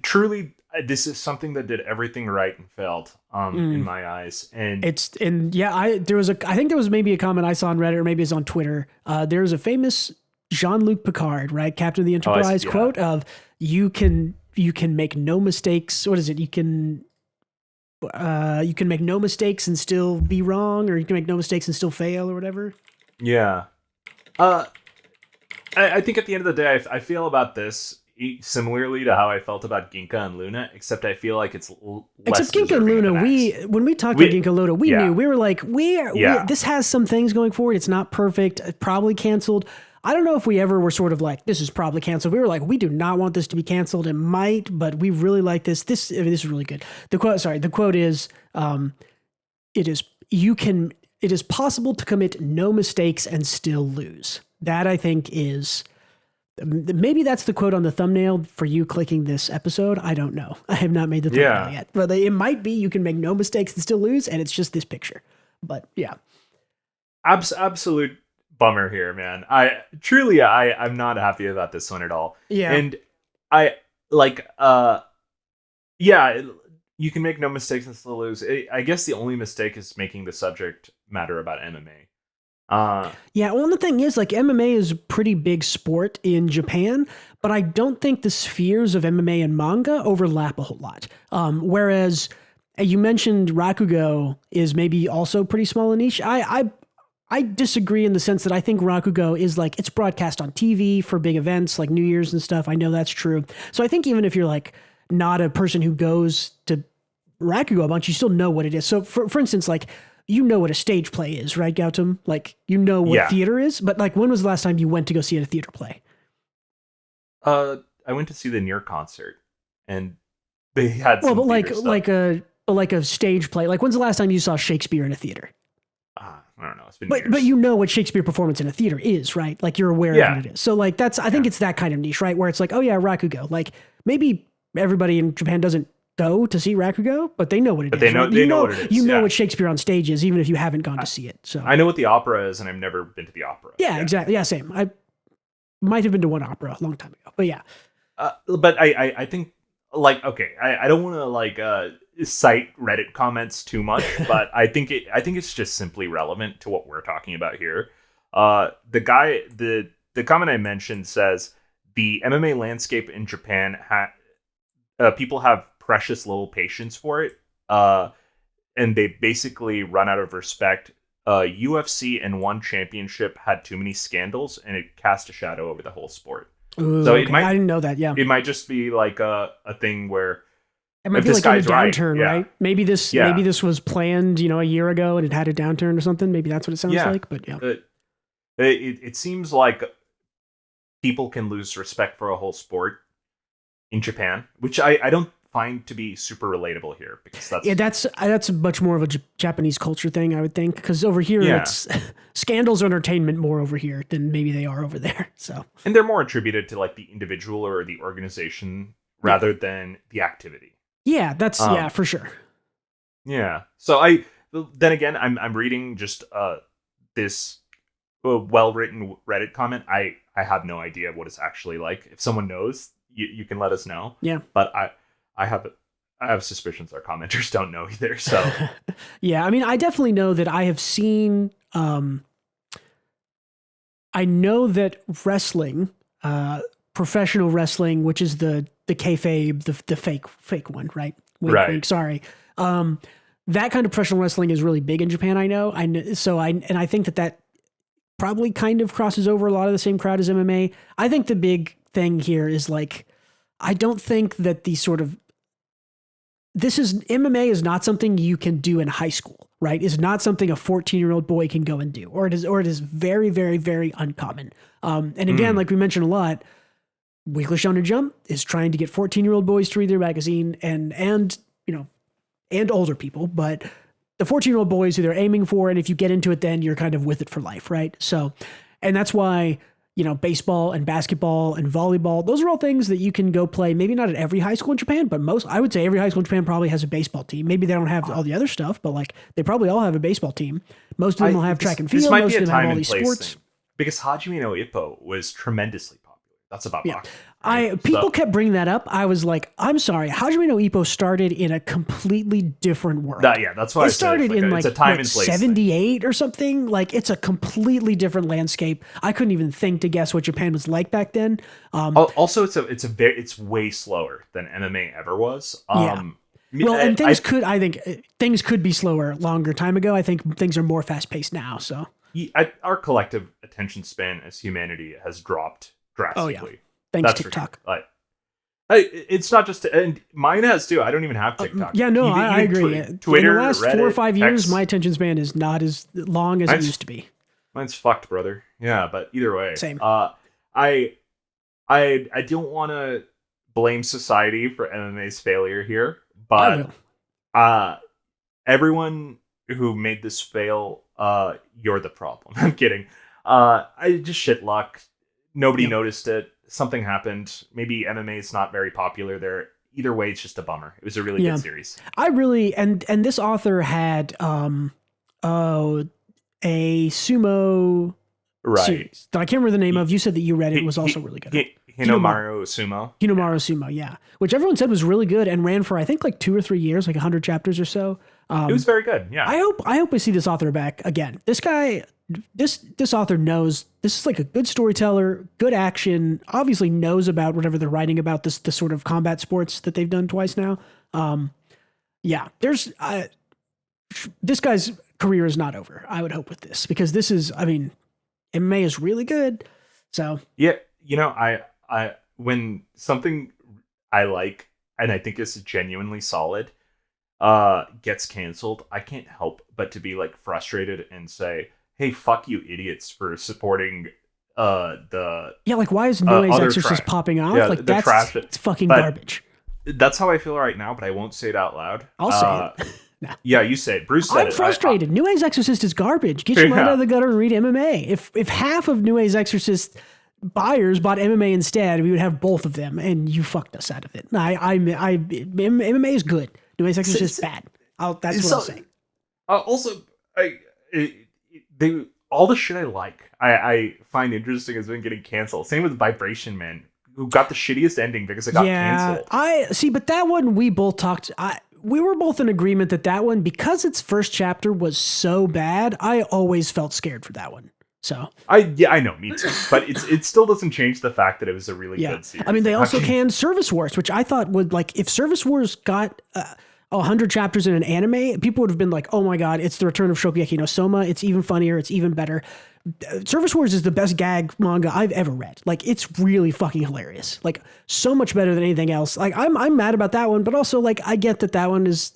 Truly, this is something that did everything right and failed in my eyes. And I think there was maybe a comment I saw on Reddit or maybe it's on Twitter. There's a famous Jean-Luc Picard, right, Captain of the Enterprise quote of you can make no mistakes. What is it? You can make no mistakes and still be wrong, or you can make no mistakes and still fail, or whatever. Yeah. I think at the end of the day, I feel about this similarly to how I felt about Ginka and Luna, except I feel like it's less. Except Ginka and Luna, when we talked about Ginka and Luna, we knew, we were like, this has some things going for it. It's not perfect. Probably canceled. I don't know if we ever were sort of like, this is probably canceled. We were like, we do not want this to be canceled. It might, but we really like this. This is really good. The quote is, it is possible to commit no mistakes and still lose. That I think is, maybe that's the quote on the thumbnail for you clicking this episode. I don't know. I have not made the thumbnail yet, but it might be, you can make no mistakes and still lose. And it's just this picture, but yeah. Absolute bummer here, man. I'm not happy about this one at all. Yeah. And you can make no mistakes and still lose. I guess the only mistake is making the subject matter about MMA. Well, the thing is, like, MMA is a pretty big sport in Japan, but I don't think the spheres of MMA and manga overlap a whole lot. Whereas you mentioned Rakugo is maybe also pretty small and niche. I disagree in the sense that I think Rakugo is like, it's broadcast on TV for big events like New Year's and stuff. I know that's true. So I think even if you're like not a person who goes to Rakugo a bunch, you still know what it is. So for instance, like, you know what a stage play is, right, Gautam? Like, you know what theater is, but like, when was the last time you went to go see a theater play? I went to see the Near concert, and they had some like a stage play. Like, when's the last time you saw Shakespeare in a theater? I don't know. It's been years. But you know what Shakespeare performance in a theater is, right? Like, you're aware of what it is. So like, I think it's that kind of niche, right? Where it's like, oh yeah, Rakugo. Like, maybe everybody in Japan doesn't go to see Rakugo, but they know what it is. They know what it is. You know what Shakespeare on stage is, even if you haven't gone to see it. So I know what the opera is, and I've never been to the opera. Yeah, exactly. Yeah, same. might have been to one opera a long time ago, but yeah. But I think like, okay, I don't want to like cite Reddit comments too much, but I think it's just simply relevant to what we're talking about here. The comment I mentioned says the MMA landscape in Japan people have precious little patience for it, and they basically run out of respect. UFC and one championship had too many scandals, and it cast a shadow over the whole sport. Ooh, so okay. I didn't know that. Yeah, it might just be like a thing where it might be like a downturn, right? Maybe this was planned, a year ago, and it had a downturn or something. Maybe that's what it sounds like. But yeah, it seems like people can lose respect for a whole sport in Japan, which I don't find to be super relatable here, because that's much more of a Japanese culture thing, I would think, because over here it's scandals are entertainment more over here than maybe they are over there. So, and they're more attributed to like the individual or the organization rather than the activity. Yeah, that's for sure. Yeah. So then again, I'm reading just this well-written Reddit comment. I have no idea what it's actually like. If someone knows, you can let us know. Yeah. But I have suspicions our commenters don't know either. So yeah, I mean, I definitely know that I have seen. I know that wrestling, professional wrestling, which is the kayfabe, the fake one, right? Wink, right. Wink, sorry. That kind of professional wrestling is really big in Japan. I know. I think that probably kind of crosses over a lot of the same crowd as MMA. I think the big thing here is like, I don't think that MMA is not something you can do in high school, right? It's not something a 14-year-old boy can go and do, or it is very, very, very uncommon. And again, like we mentioned a lot, Weekly Shonen Jump is trying to get 14-year-old boys to read their magazine and older people, but the 14-year-old boys who they're aiming for, and if you get into it, then you're kind of with it for life, right? So, and that's why, baseball and basketball and volleyball, those are all things that you can go play. Maybe not at every high school in Japan, but I would say every high school in Japan probably has a baseball team. Maybe they don't have all the other stuff, but like they probably all have a baseball team. Most of them will have track and field. Most of them have all these sports. Thing. Because Hajime no Ippo was tremendously popular. That's about boxing. People kept bringing that up. I was like, I'm sorry, Hajime no Ippo started in a completely different world. That's why it started in it's a time and place 78 or something. Like it's a completely different landscape. I couldn't even think to guess what Japan was like back then. Also, it's way slower than MMA ever was. Well, and things could be slower longer time ago. I think things are more fast paced now. So our collective attention span as humanity has dropped drastically. Oh, yeah. Thanks, TikTok. It's not just, and mine has too. I don't even have TikTok. I agree. Twitter, in the last Reddit, 4 or 5 years, X, my attention span is not as long as it used to be. Mine's fucked, brother. Yeah, but either way, same. I don't want to blame society for MMA's failure here, but everyone who made this fail, you're the problem. I'm kidding. I just shit luck. Nobody noticed it. Something happened. Maybe MMA is not very popular there. Either way, it's just a bummer. It was a really good series. I really and this author had a sumo series that I can't remember the name of. You said that you read it. It was also really good. Hinomaru Sumo. Sumo, yeah. Which everyone said was really good and ran for I think like 2 or 3 years, like 100 chapters or so. It was very good. Yeah. I hope we see this author back again. This guy, this author knows this is like a good storyteller, good action. Obviously knows about whatever they're writing about. The sort of combat sports that they've done twice now. There's this guy's career is not over. I would hope with this because this is, MMA is really good. So yeah, I when something I like and I think is genuinely solid gets canceled, I can't help but to be like frustrated and say, hey, fuck you idiots for supporting like why is New Age Exorcist popping off? Like that's trash. It's fucking garbage. That's how I feel right now, but I won't say it out loud. I'll say it. No. Yeah, you say it. Bruce said I'm frustrated. New Age Exorcist is garbage. Get your mind out of the gutter and read MMA. If half of New Age Exorcist buyers bought MMA instead, we would have both of them, and you fucked us out of it. MMA is good. New Age Exorcist is bad. That's what I'll say. Also, all the shit I like, I find interesting has been getting canceled. Same with Vibration Man, who got the shittiest ending because it got canceled. I see, but that one we both talked. We were both in agreement that one, because its first chapter was so bad, I always felt scared for that one. So I know, me too. But it still doesn't change the fact that it was a really good series. I mean, they also canned Service Wars, which I thought would, like, if Service Wars got 100 chapters in an anime, people would have been like, oh my god, it's the return of Shokugeki no Soma. It's even funnier. It's even better. Service Wars is the best gag manga I've ever read. Like, it's really fucking hilarious. Like, so much better than anything else. Like, I'm mad about that one, but also, like, I get that one is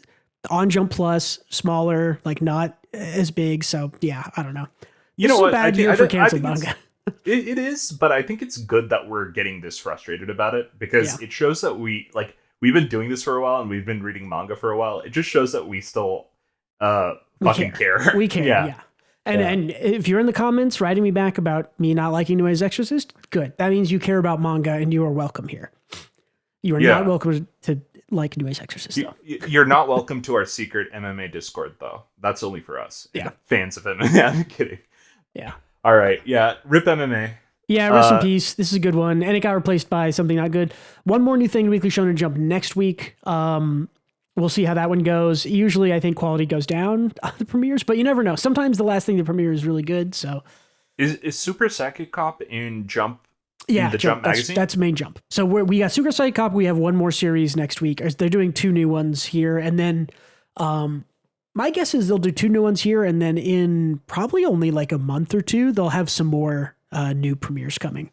on Jump Plus, smaller, like, not as big. So yeah, I don't know. You know what? Bad year for canceled manga. It is, but I think it's good that we're getting this frustrated about it, because it shows that we've been doing this for a while and we've been reading manga for a while. It just shows that we still fucking care. We care, yeah. And if you're in the comments writing me back about me not liking New Age Exorcist, good. That means you care about manga and you are welcome here. You are not welcome to like New Age Exorcist, though. You're not welcome to our secret MMA Discord, though. That's only for us. Yeah. Fans of MMA. I'm kidding. Yeah. All right. Yeah. Rip MMA. Yeah, rest in peace. This is a good one. And it got replaced by something not good. One more new thing, Weekly Shonen Jump next week. We'll see how that one goes. Usually, I think quality goes down on the premieres, but you never know. Sometimes the last thing to premiere is really good. So, is Super Psychic Cop in Jump? Yeah, in the Jump magazine? That's main Jump. So we got Super Psychic Cop. We have one more series next week. They're doing 2 new ones here, and then my guess is they'll do 2 new ones here, and then in probably only like a month or 2, they'll have some more new premieres coming.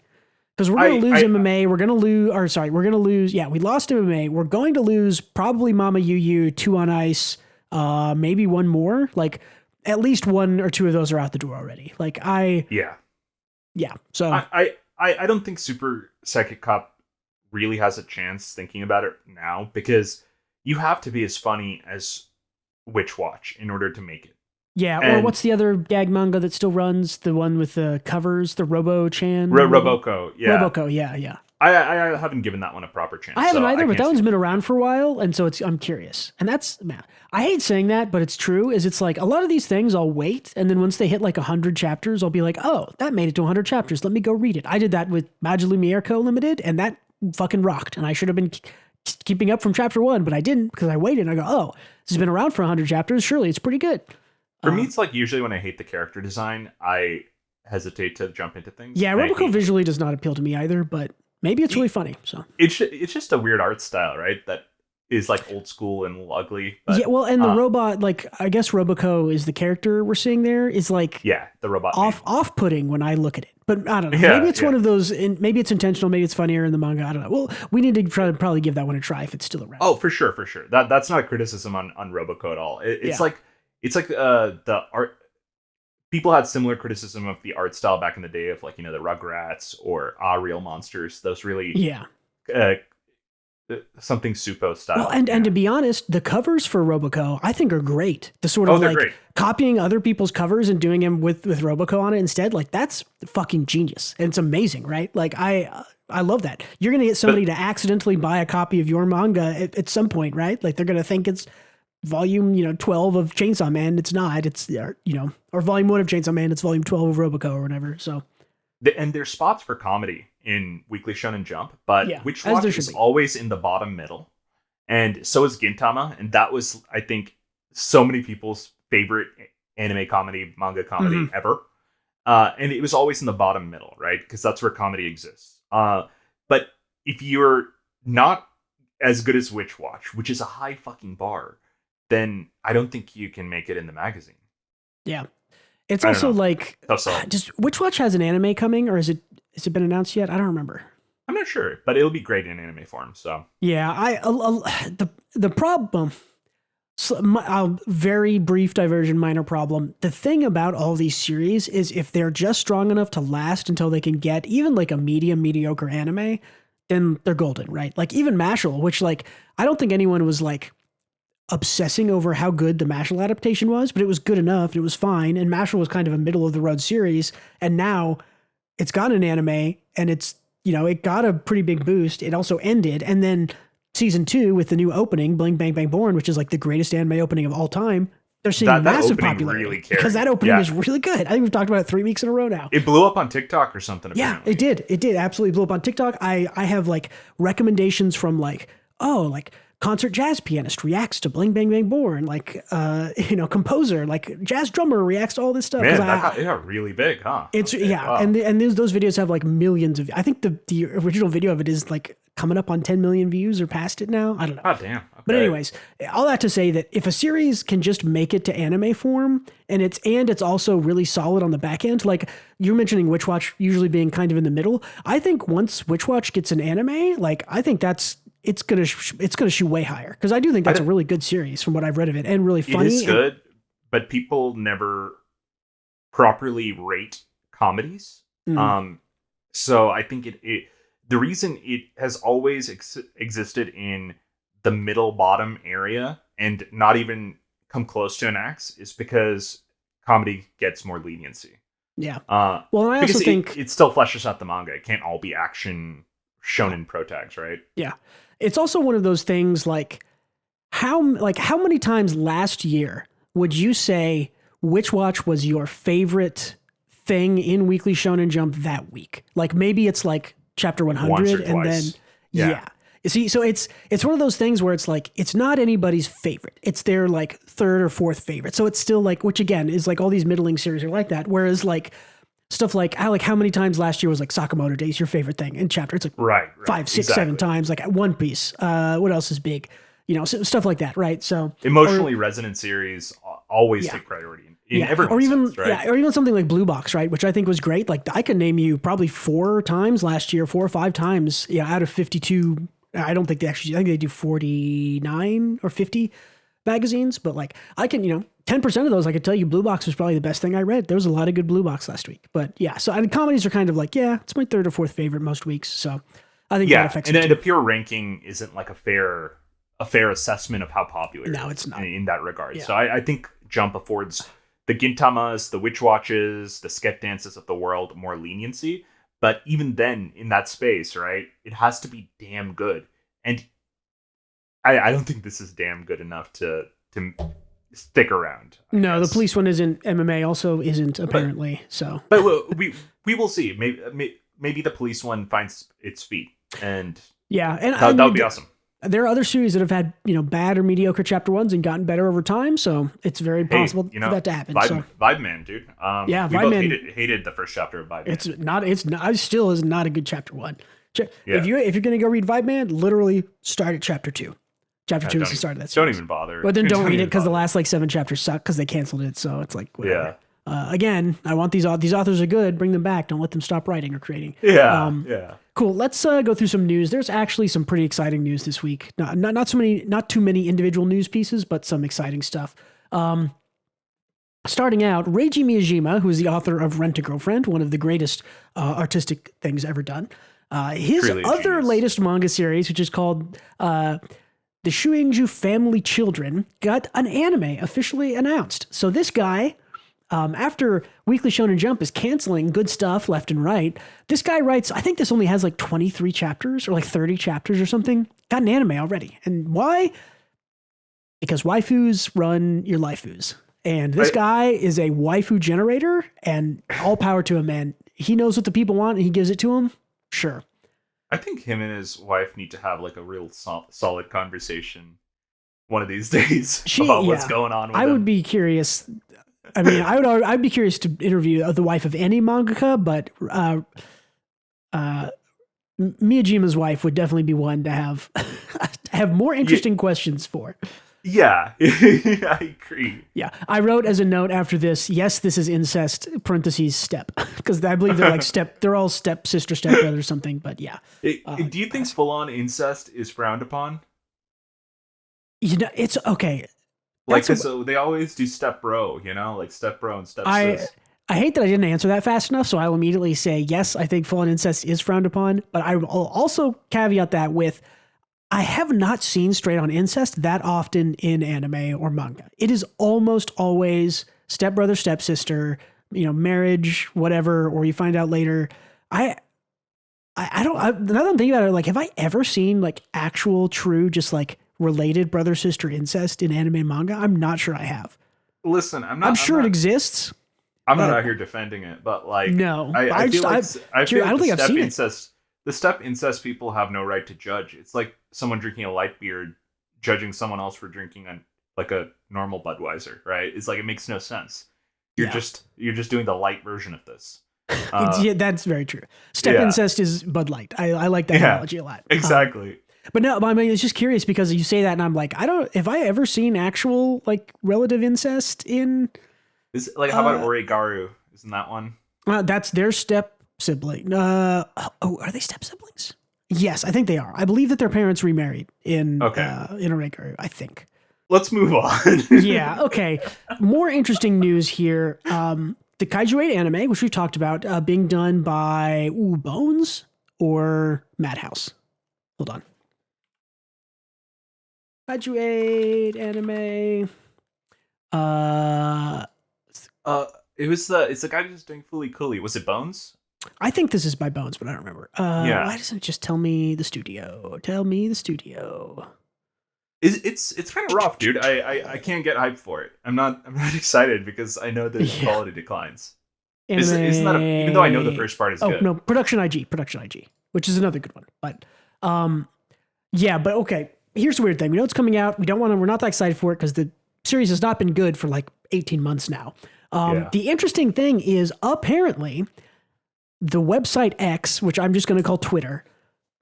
Because we're going to lose MMA. We're going to lose. Yeah, we lost MMA. We're going to lose probably Mama Yu Yu, 2 on Ice, maybe one more. Like, at least 1 or 2 of those are out the door already. Like, yeah. So I don't think Super Psychic Cop really has a chance, thinking about it now, because you have to be as funny as Witch Watch in order to make it. Yeah, or what's the other gag manga that still runs? The one with the covers, the Robo-chan? Roboko, yeah. Roboko, yeah. I haven't given that one a proper chance. I haven't either, but that one's been around for a while, and so I'm curious. And that's, man, I hate saying that, but it's true, it's like a lot of these things I'll wait, and then once they hit like 100 chapters, I'll be like, oh, that made it to 100 chapters. Let me go read it. I did that with Majilu Mierko Limited, and that fucking rocked, and I should have been keeping up from chapter 1, but I didn't, because I waited, and I go, oh, this has been around for 100 chapters. Surely it's pretty good. For me, it's like usually when I hate the character design, I hesitate to jump into things. Yeah, Roboko visually does not appeal to me either, but maybe it's really funny. So it's just a weird art style, right? That is like old school and a little ugly. But, yeah, well, and the robot, like, I guess Roboko is the character we're seeing there, is like the robot off-putting when I look at it. But I don't know. Maybe it's one of those. Maybe it's intentional. Maybe it's funnier in the manga. I don't know. Well, we need to probably give that one a try if it's still around. Oh, for sure. That's not a criticism on Roboko at all. It's like the art. People had similar criticism of the art style back in the day of, like, the Rugrats or Real Monsters. Those really something Suppo style. Well, and to be honest, the covers for Roboko I think are great. The sort of like great. Copying other people's covers and doing them with Roboko on it instead, like, that's fucking genius. And it's amazing, right? Like, I love that. You're gonna get somebody to accidentally buy a copy of your manga at some point, right? Like, they're gonna think it's volume 12 of Chainsaw Man. It's not. It's or volume 1 of Chainsaw Man. It's volume 12 of Roboko or whatever. So. And there's spots for comedy in Weekly Shonen Jump, but Witch Watch is always in the bottom middle, and so is Gintama, and that was, I think, so many people's favorite anime comedy, manga comedy ever, and it was always in the bottom middle, right? Because that's where comedy exists. But if you're not as good as Witch Watch, which is a high fucking bar, then I don't think you can make it in the magazine. Yeah. It's also like, just Witch Watch has an anime coming, or has it been announced yet? I don't remember. I'm not sure, but it'll be great in anime form. So yeah, the problem, a very brief diversion, minor problem. The thing about all these series is if they're just strong enough to last until they can get even like a mediocre anime, then they're golden, right? Like even Mashal, which, like, I don't think anyone was like obsessing over how good the Mashal adaptation was, but it was good enough. It was fine. And Mashal was kind of a middle of the road series. And now it's got an anime, and it's, it got a pretty big boost. It also ended. And then season 2 with the new opening, Bling Bang Bang Born, which is like the greatest anime opening of all time, they're seeing massive popularity really because that opening is really good. I think we've talked about it 3 weeks in a row now. It blew up on TikTok or something. Apparently. Yeah, it did absolutely blew up on TikTok. I have like recommendations from like concert jazz pianist reacts to Bling Bang Bang Born, like composer, like jazz drummer reacts to all this stuff. Man, that got really big, huh? It's wow. And those videos have like millions of. I think the original video of it is like coming up on 10 million views or past it now. I don't know. Oh damn. Okay. But anyways, all that to say that if a series can just make it to anime form and it's also really solid on the back end, like you're mentioning Witch Watch usually being kind of in the middle. I think once Witch Watch gets an anime, like I think it's gonna shoot way higher because I do think that's a really good series from what I've read of it and really funny. It is good, but people never properly rate comedies. So I think the reason it has always existed in the middle bottom area and not even come close to an X is because comedy gets more leniency. Yeah. Well, and I also think it still fleshes out the manga. It can't all be action shonen protags, right? Yeah. It's also one of those things like how many times last year would you say Witch Watch was your favorite thing in Weekly Shonen Jump that week? Like maybe it's like chapter 100 and then yeah. See, so it's one of those things where it's like it's not anybody's favorite. It's their like third or fourth favorite. So it's still like, which again is like all these middling series are like that. Whereas like stuff like how many times last year was like Sakamoto Days your favorite thing in chapter? It's like right. 5, 6, 7 times. Like One Piece. What else is big? Stuff like that, right? So emotionally resonant series always take priority in everyone's sense, right? Or even something like Blue Box, right? Which I think was great. Like I can name you probably 4 times last year, 4 or 5 times. Yeah, out of 52. I don't think I think they do 49 or 50 magazines, but like I can, 10% of those, I could tell you Blue Box was probably the best thing I read. There was a lot of good Blue Box last week, but yeah. So I mean, comedies are kind of like, it's my third or fourth favorite most weeks. So I think that affects it too. And a pure ranking isn't like a fair assessment of how popular no, it's not in that regard. Yeah. So I think Jump affords the Gintamas, the Witch Watches, the Sket Dances of the world more leniency. But even then, in that space, right, it has to be damn good. And I don't think this is damn good enough to stick around. No, the police one isn't. MMA also isn't, apparently. But we will see. Maybe the police one finds its feet. And that would be awesome. There are other series that have had, bad or mediocre chapter 1s and gotten better over time, so it's very possible for that to happen. Vibe Man, dude. We Vibe both Man hated the first chapter of Vibe Man. It's not. Still is not a good chapter 1. If you're gonna go read Vibe Man, literally start at chapter 2. Chapter 2 is the start of that series. Don't even bother. But then don't read it because the last like 7 chapters suck because they canceled it. So it's like whatever. Yeah. Again, I want these authors are good. Bring them back. Don't let them stop writing or creating. Yeah. Cool. Let's go through some news. There's actually some pretty exciting news this week. Not too many individual news pieces, but some exciting stuff. Starting out, Reiji Miyajima, who is the author of Rent a Girlfriend, one of the greatest artistic things ever done. His Truly other latest manga series, which is called The Shuingju Family Children, got an anime officially announced. So this guy, after Weekly Shonen Jump is canceling good stuff left and right, this guy writes, I think this only has like 23 chapters or like 30 chapters or something, got an anime already. And why? Because waifus run your laifus. And this guy is a waifu generator, and all power to him, man. He knows what the people want and he gives it to them. Sure. I think him and his wife need to have like a real solid conversation one of these days about what's going on with I him. would be curious. I mean, I'd be curious to interview the wife of any mangaka, but Miyajima's wife would definitely be one to have more interesting questions for. Yeah, I agree. Yeah, I wrote as a note after this, yes, this is incest, parentheses, step. Because I believe they're like they're all step sister, step brother or something, but yeah. Do you think full-on incest is frowned upon? It's okay. Like, so they always do step bro, like step bro and step sis. I hate that I didn't answer that fast enough, so I'll immediately say, yes, I think full-on incest is frowned upon, but I will also caveat that with, I have not seen straight-on incest that often in anime or manga. It is almost always stepbrother, stepsister, marriage, whatever, or you find out later. Now that I'm thinking about it, like, have I ever seen like actual, true, just like related brother-sister incest in anime and manga? I'm not sure I have. Listen, I'm sure it exists. I'm not out here defending it, but like, no, I feel like incest. The step incest people have no right to judge. It's like someone drinking a light beer judging someone else for drinking a normal Budweiser, right? It's like, it makes no sense. You're just doing the light version of this. Yeah, that's very true. Step incest is Bud Light. I like that analogy a lot. Exactly. But no, I mean, it's just curious because you say that and I'm like, have I ever seen actual like relative incest in? Is like, how about Oregaru? Isn't that one? That's their step sibling. Are they step siblings? Yes, I think they are. I believe that their parents remarried in Oregaru, I think. Let's move on. Yeah, okay. More interesting news here. The Kaiju 8 anime, which we've talked about, being done by Bones or Madhouse. Hold on. Kaiju 8 anime. It's the guy who's doing Fooly Cooly. Was it Bones? I think this is by Bones, but I don't remember. Why doesn't it just tell me the studio? Tell me the studio. It's kind of rough, dude. I can't get hyped for it. I'm not excited because I know the quality declines. Isn't that even though I know the first part is good. Oh no, Production IG, which is another good one. But but okay. Here's the weird thing. We know it's coming out. We're not that excited for it because the series has not been good for like 18 months now. The interesting thing is apparently the website X, which I'm just going to call Twitter.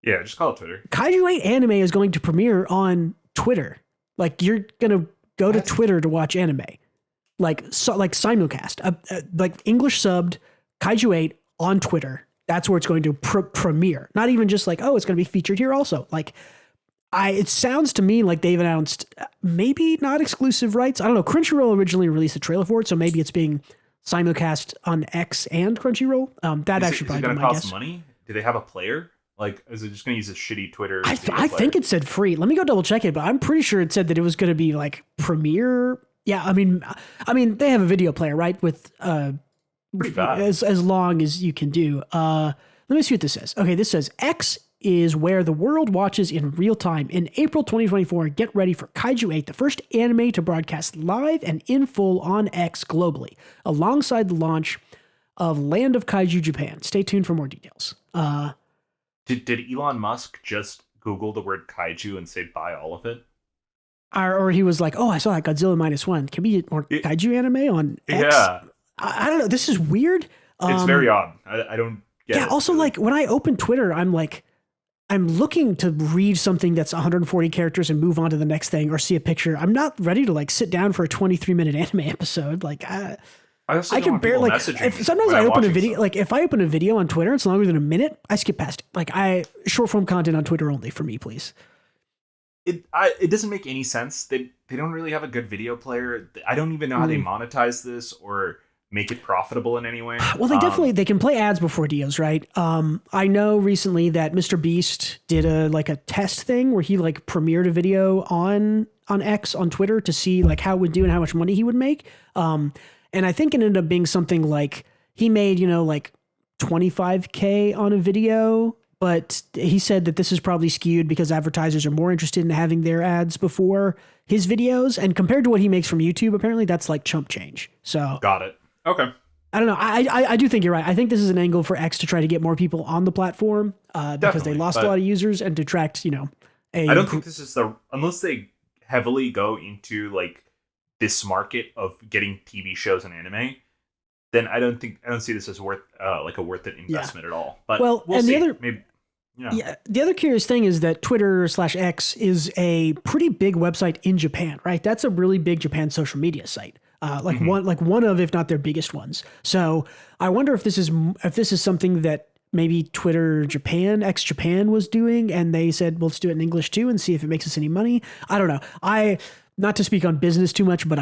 Yeah, just call it Twitter. Kaiju 8 anime is going to premiere on Twitter. Like, you're going to go to Twitter to watch anime. Like simulcast. Like English subbed Kaiju 8 on Twitter. That's where it's going to premiere. Not even just like, it's going to be featured here also. Like, it sounds to me like they've announced maybe not exclusive rights. I don't know. Crunchyroll originally released a trailer for it, so maybe it's being simulcast on X and Crunchyroll. That is actually it probably going be to my cost guess. money? Do they have a player? Like, is it just going to use a shitty Twitter? I think it said free. Let me go double check it, but I'm pretty sure it said that it was going to be like premiere. Yeah, I mean, they have a video player, right? With as long as you can do. Let me see what this says. Okay, this says X is where the world watches in real time. In April 2024, get ready for Kaiju 8, the first anime to broadcast live and in full on X globally, alongside the launch of Land of Kaiju Japan. Stay tuned for more details. Did Elon Musk just Google the word kaiju and say buy all of it? Or he was like, I saw that Godzilla -1. Can we get more kaiju anime on X? Yeah. I don't know. This is weird. It's very odd. I don't get it. Yeah, also, like, when I open Twitter, I'm looking to read something that's 140 characters and move on to the next thing or see a picture. I'm not ready to, like, sit down for a 23-minute anime episode. Like, I can barely, like, sometimes I open a video, stuff. Like, if I open a video on Twitter, it's longer than a minute, I skip past it. Like, short form content on Twitter only for me, please. It doesn't make any sense. They don't really have a good video player. I don't even know how they monetize this or make it profitable in any way. Well, they can play ads before videos, right? I know recently that Mr. Beast did a test thing where he like premiered a video on X on Twitter to see like how it would do and how much money he would make. And I think it ended up being something like he made, like $25K on a video, but he said that this is probably skewed because advertisers are more interested in having their ads before his videos. And compared to what he makes from YouTube, apparently that's like chump change. So got it. Okay. I don't know. I do think you're right. I think this is an angle for X to try to get more people on the platform because they lost a lot of users and to attract, I don't think this is unless they heavily go into like this market of getting TV shows and anime, then I don't see this as worth it investment at all. But we'll see. The other curious thing is that Twitter/X is a pretty big website in Japan, right? That's a really big Japan social media site. One of, if not their biggest ones. So I wonder if this is something that maybe Twitter Japan, X Japan was doing, and they said, well, let's do it in English too and see if it makes us any money. I don't know. Not to speak on business too much, but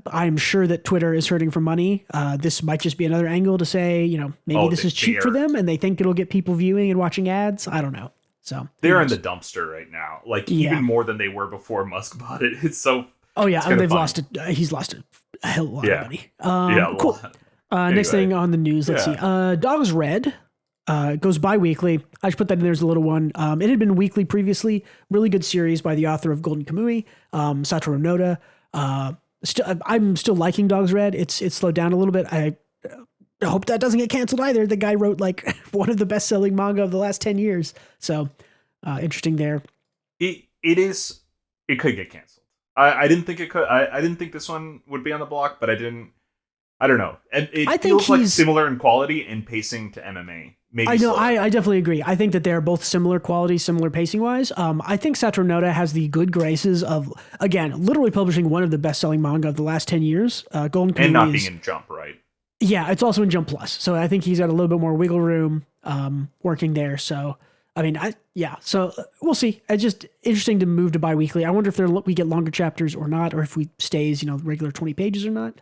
I'm sure that Twitter is hurting for money. This might just be another angle to say, maybe this is cheap for them and they think it'll get people viewing and watching ads. I don't know. So they're in the dumpster right now, like even more than they were before Musk bought it. It's so. Oh yeah, they've lost it. He's lost a hell of a lot of money. Cool. Anyway. Next thing on the news, let's see. Dogs Red goes bi-weekly. I just put that in there as a little one. It had been weekly previously. Really good series by the author of Golden Kamui, Satoru Noda. I'm still liking Dogs Red. It's slowed down a little bit. I hope that doesn't get canceled either. The guy wrote like one of the best selling manga of the last 10 years. So interesting there. It could get canceled. I didn't think it could. I didn't think this one would be on the block, but I don't know. And it feels like similar in quality and pacing to MMA. Maybe I know. I definitely agree. I think that they're both similar quality, similar pacing wise. I think Satoru Noda has the good graces of, again, literally publishing one of the best selling manga of the last 10 years. Golden Kamuy, and not being in Jump, right? Yeah, it's also in Jump Plus. So I think he's got a little bit more wiggle room working there. So, I mean, so we'll see. It's just interesting to move to bi-weekly. I wonder if we get longer chapters or not, or if we stays, regular 20 pages or not.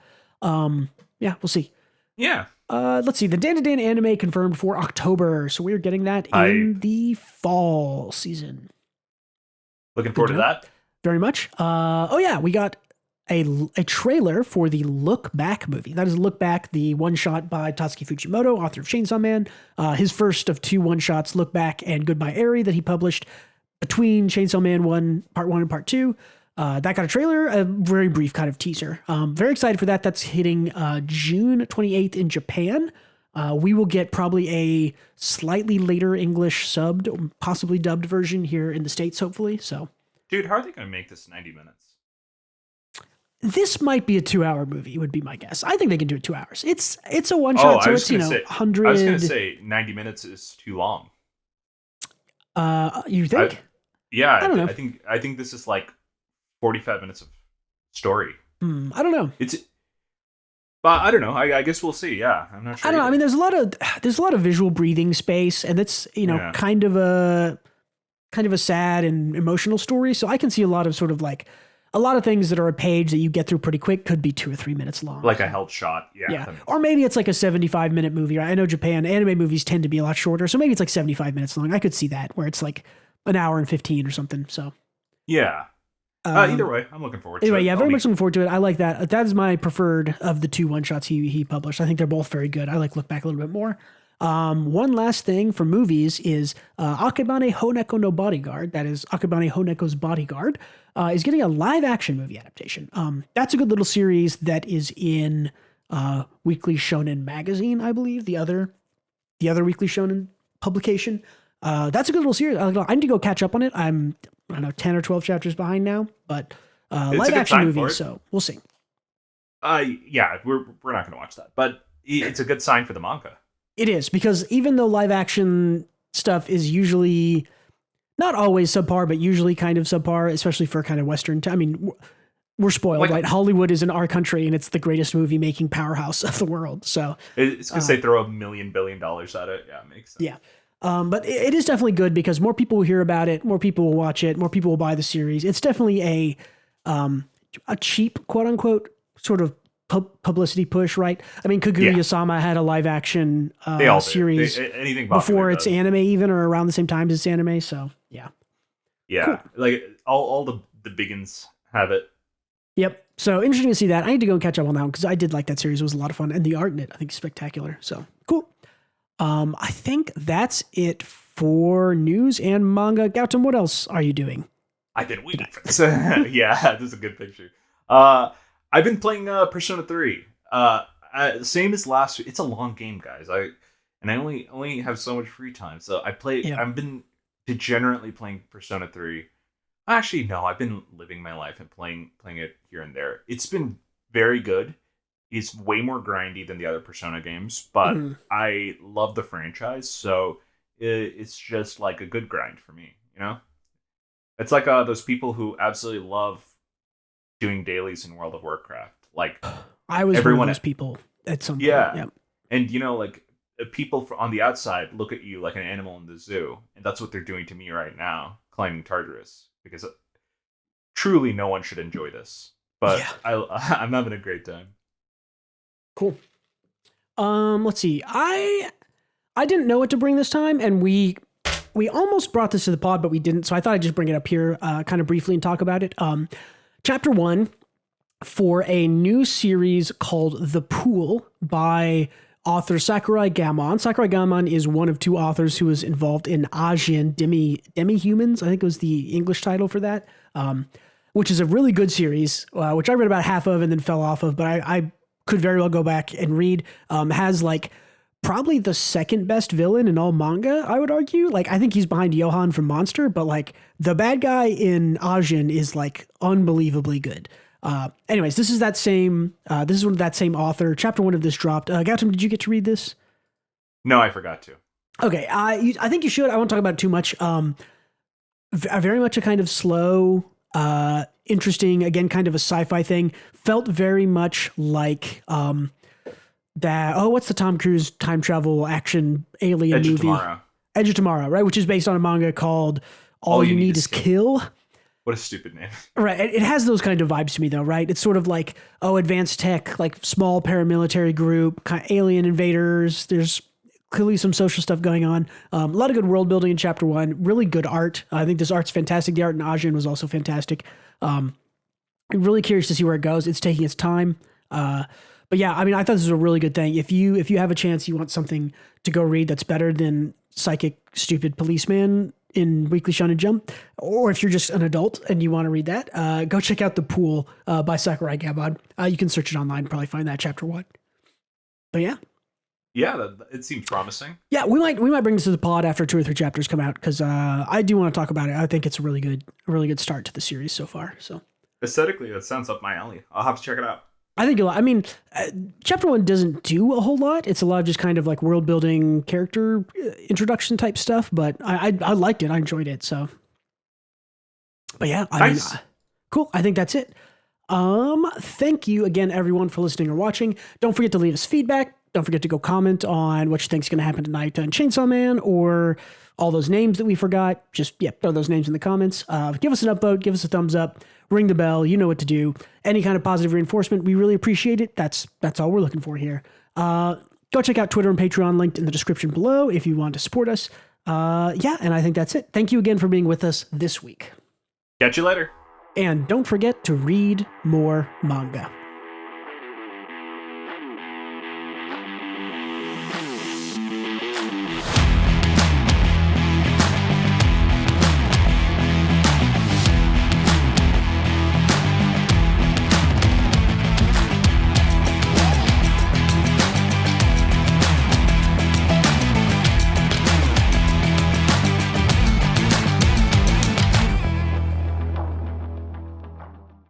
Yeah, we'll see. Yeah. Let's see. The Dan to Dan anime confirmed for October. So we're getting that in the fall season. Looking forward to that. Very much. We got a trailer for the Look Back movie. That is Look Back, the one-shot by Tatsuki Fujimoto, author of Chainsaw Man. His first of two one-shots, Look Back and Goodbye Eri, that he published between Chainsaw Man Part 1 and Part 2. That got a trailer, a very brief kind of teaser. Very excited for that. That's hitting June 28th in Japan. We will get probably a slightly later English subbed, possibly dubbed version here in the States, hopefully. So, dude, how are they going to make this 90 minutes? This might be a 2-hour movie, would be my guess. I think they can do it 2 hours. It's a one shot, so it's 100. I was going to say 90 minutes is too long. You think? I don't know. I think this is like 45 minutes of story. I don't know. But I don't know. I guess we'll see. Yeah, I'm not sure. I don't know. I mean, there's a lot of visual breathing space, and it's kind of a sad and emotional story. So I can see a lot of sort of like a lot of things that are a page that you get through pretty quick could be 2 or 3 minutes long. Like a held shot. Yeah. Or maybe it's like a 75-minute movie. I know Japan anime movies tend to be a lot shorter, so maybe it's like 75 minutes long. I could see that where it's like an hour and 15 or something. So yeah. Either way, I'm looking forward to it. Anyway, yeah, very much looking forward to it. I like that. That is my preferred of the two one-shots he published. I think they're both very good. I like Look Back a little bit more. One last thing for movies is Akebane Honeko no Bodyguard, that is Akebane Honeko's Bodyguard, is getting a live-action movie adaptation. That's a good little series that is in Weekly Shonen Magazine, I believe, the other Weekly Shonen publication. That's a good little series. I need to go catch up on it. I don't know, 10 or 12 chapters behind now, but live action movie, so we'll see. Yeah, we're not going to watch that, but it's a good sign for the manga. It is, because even though live action stuff is usually not always subpar, but usually kind of subpar, especially for kind of Western. I mean, we're spoiled, right? Hollywood is in our country, and it's the greatest movie making powerhouse of the world. So it's because they throw $1 billion at it. Yeah, it makes sense. Yeah. But it is definitely good because more people will hear about it, more people will watch it, more people will buy the series. It's definitely a cheap, quote unquote, sort of publicity push, right? I mean, Kaguya-sama had a live action series before its anime, even, or around the same time as its anime. So yeah, cool. Like all the biggins have it. Yep. So interesting to see that. I need to go and catch up on that one because I did like that series. It was a lot of fun, and the art in it, I think, is spectacular. So cool. I think that's it for news and manga. Gautam, what else are you doing? I've been waiting for this. Yeah, this is a good picture. I've been playing Persona 3. Same as last week. It's a long game, guys. I only have so much free time. So I've been degenerately playing Persona 3. Actually, no, I've been living my life and playing it here and there. It's been very good. It's way more grindy than the other Persona games, but I love the franchise, so it's just like a good grind for me, you know? It's like those people who absolutely love doing dailies in World of Warcraft. Like I was one of those people at some point. Yeah. And like people on the outside look at you like an animal in the zoo, and that's what they're doing to me right now, climbing Tartarus, because truly no one should enjoy this. But I'm having a great time. Cool. Let's see. I didn't know what to bring this time, and we almost brought this to the pod, but we didn't. So I thought I'd just bring it up here, kind of briefly, and talk about it. Chapter 1 for a new series called The Pool by author Sakurai Gamon. Sakurai Gamon is one of two authors who was involved in Ajin Demi-Humans. I think it was the English title for that. which is a really good series, which I read about half of and then fell off of, but I could very well go back and read. Has like probably the second best villain in all manga, I would argue. Like, I think he's behind Johan from Monster, but like the bad guy in Ajin is like unbelievably good. Anyways, this is that same author. Chapter 1 of this dropped. Gautam, did you get to read this? No, I forgot to. Okay, I think you should. I won't talk about it too much. Very much a kind of slow, interesting, again, kind of a sci-fi thing. Felt very much like what's the Tom Cruise time travel action alien Edge movie? Of Tomorrow. Edge of Tomorrow, right? Which is based on a manga called All You Need Is Kill. What a stupid name. Right. It has those kind of vibes to me, though, right? It's sort of like, advanced tech, like small paramilitary group, kind of alien invaders. There's clearly some social stuff going on. A lot of good world building in chapter 1. Really good art. I think this art's fantastic. The art in Ajin was also fantastic. I'm really curious to see where it goes. It's taking its time. But yeah, I mean, I thought this was a really good thing. If you have a chance, you want something to go read that's better than Psychic Stupid Policeman in Weekly Shonen Jump, or if you're just an adult and you want to read that, go check out The Pool by Sakurai Gamon. You can search it online, probably find that chapter 1. But yeah. Yeah, it seems promising. Yeah, we might bring this to the pod after 2 or 3 chapters come out, because I do want to talk about it. I think it's a really good start to the series so far. So aesthetically, that sounds up my alley. I'll have to check it out. I think I mean, chapter 1 doesn't do a whole lot. It's a lot of just kind of like world building, character introduction type stuff. But I liked it. I enjoyed it. So, but yeah, nice. Cool. I think that's it. Thank you again, everyone, for listening or watching. Don't forget to leave us feedback. Don't forget to go comment on what you think is going to happen tonight on Chainsaw Man, or all those names that we forgot. Just, throw those names in the comments. Give us an upvote, give us a thumbs up, ring the bell. You know what to do. Any kind of positive reinforcement, we really appreciate it. That's all we're looking for here. Go check out Twitter and Patreon, linked in the description below if you want to support us. And I think that's it. Thank you again for being with us this week. Catch you later. And don't forget to read more manga.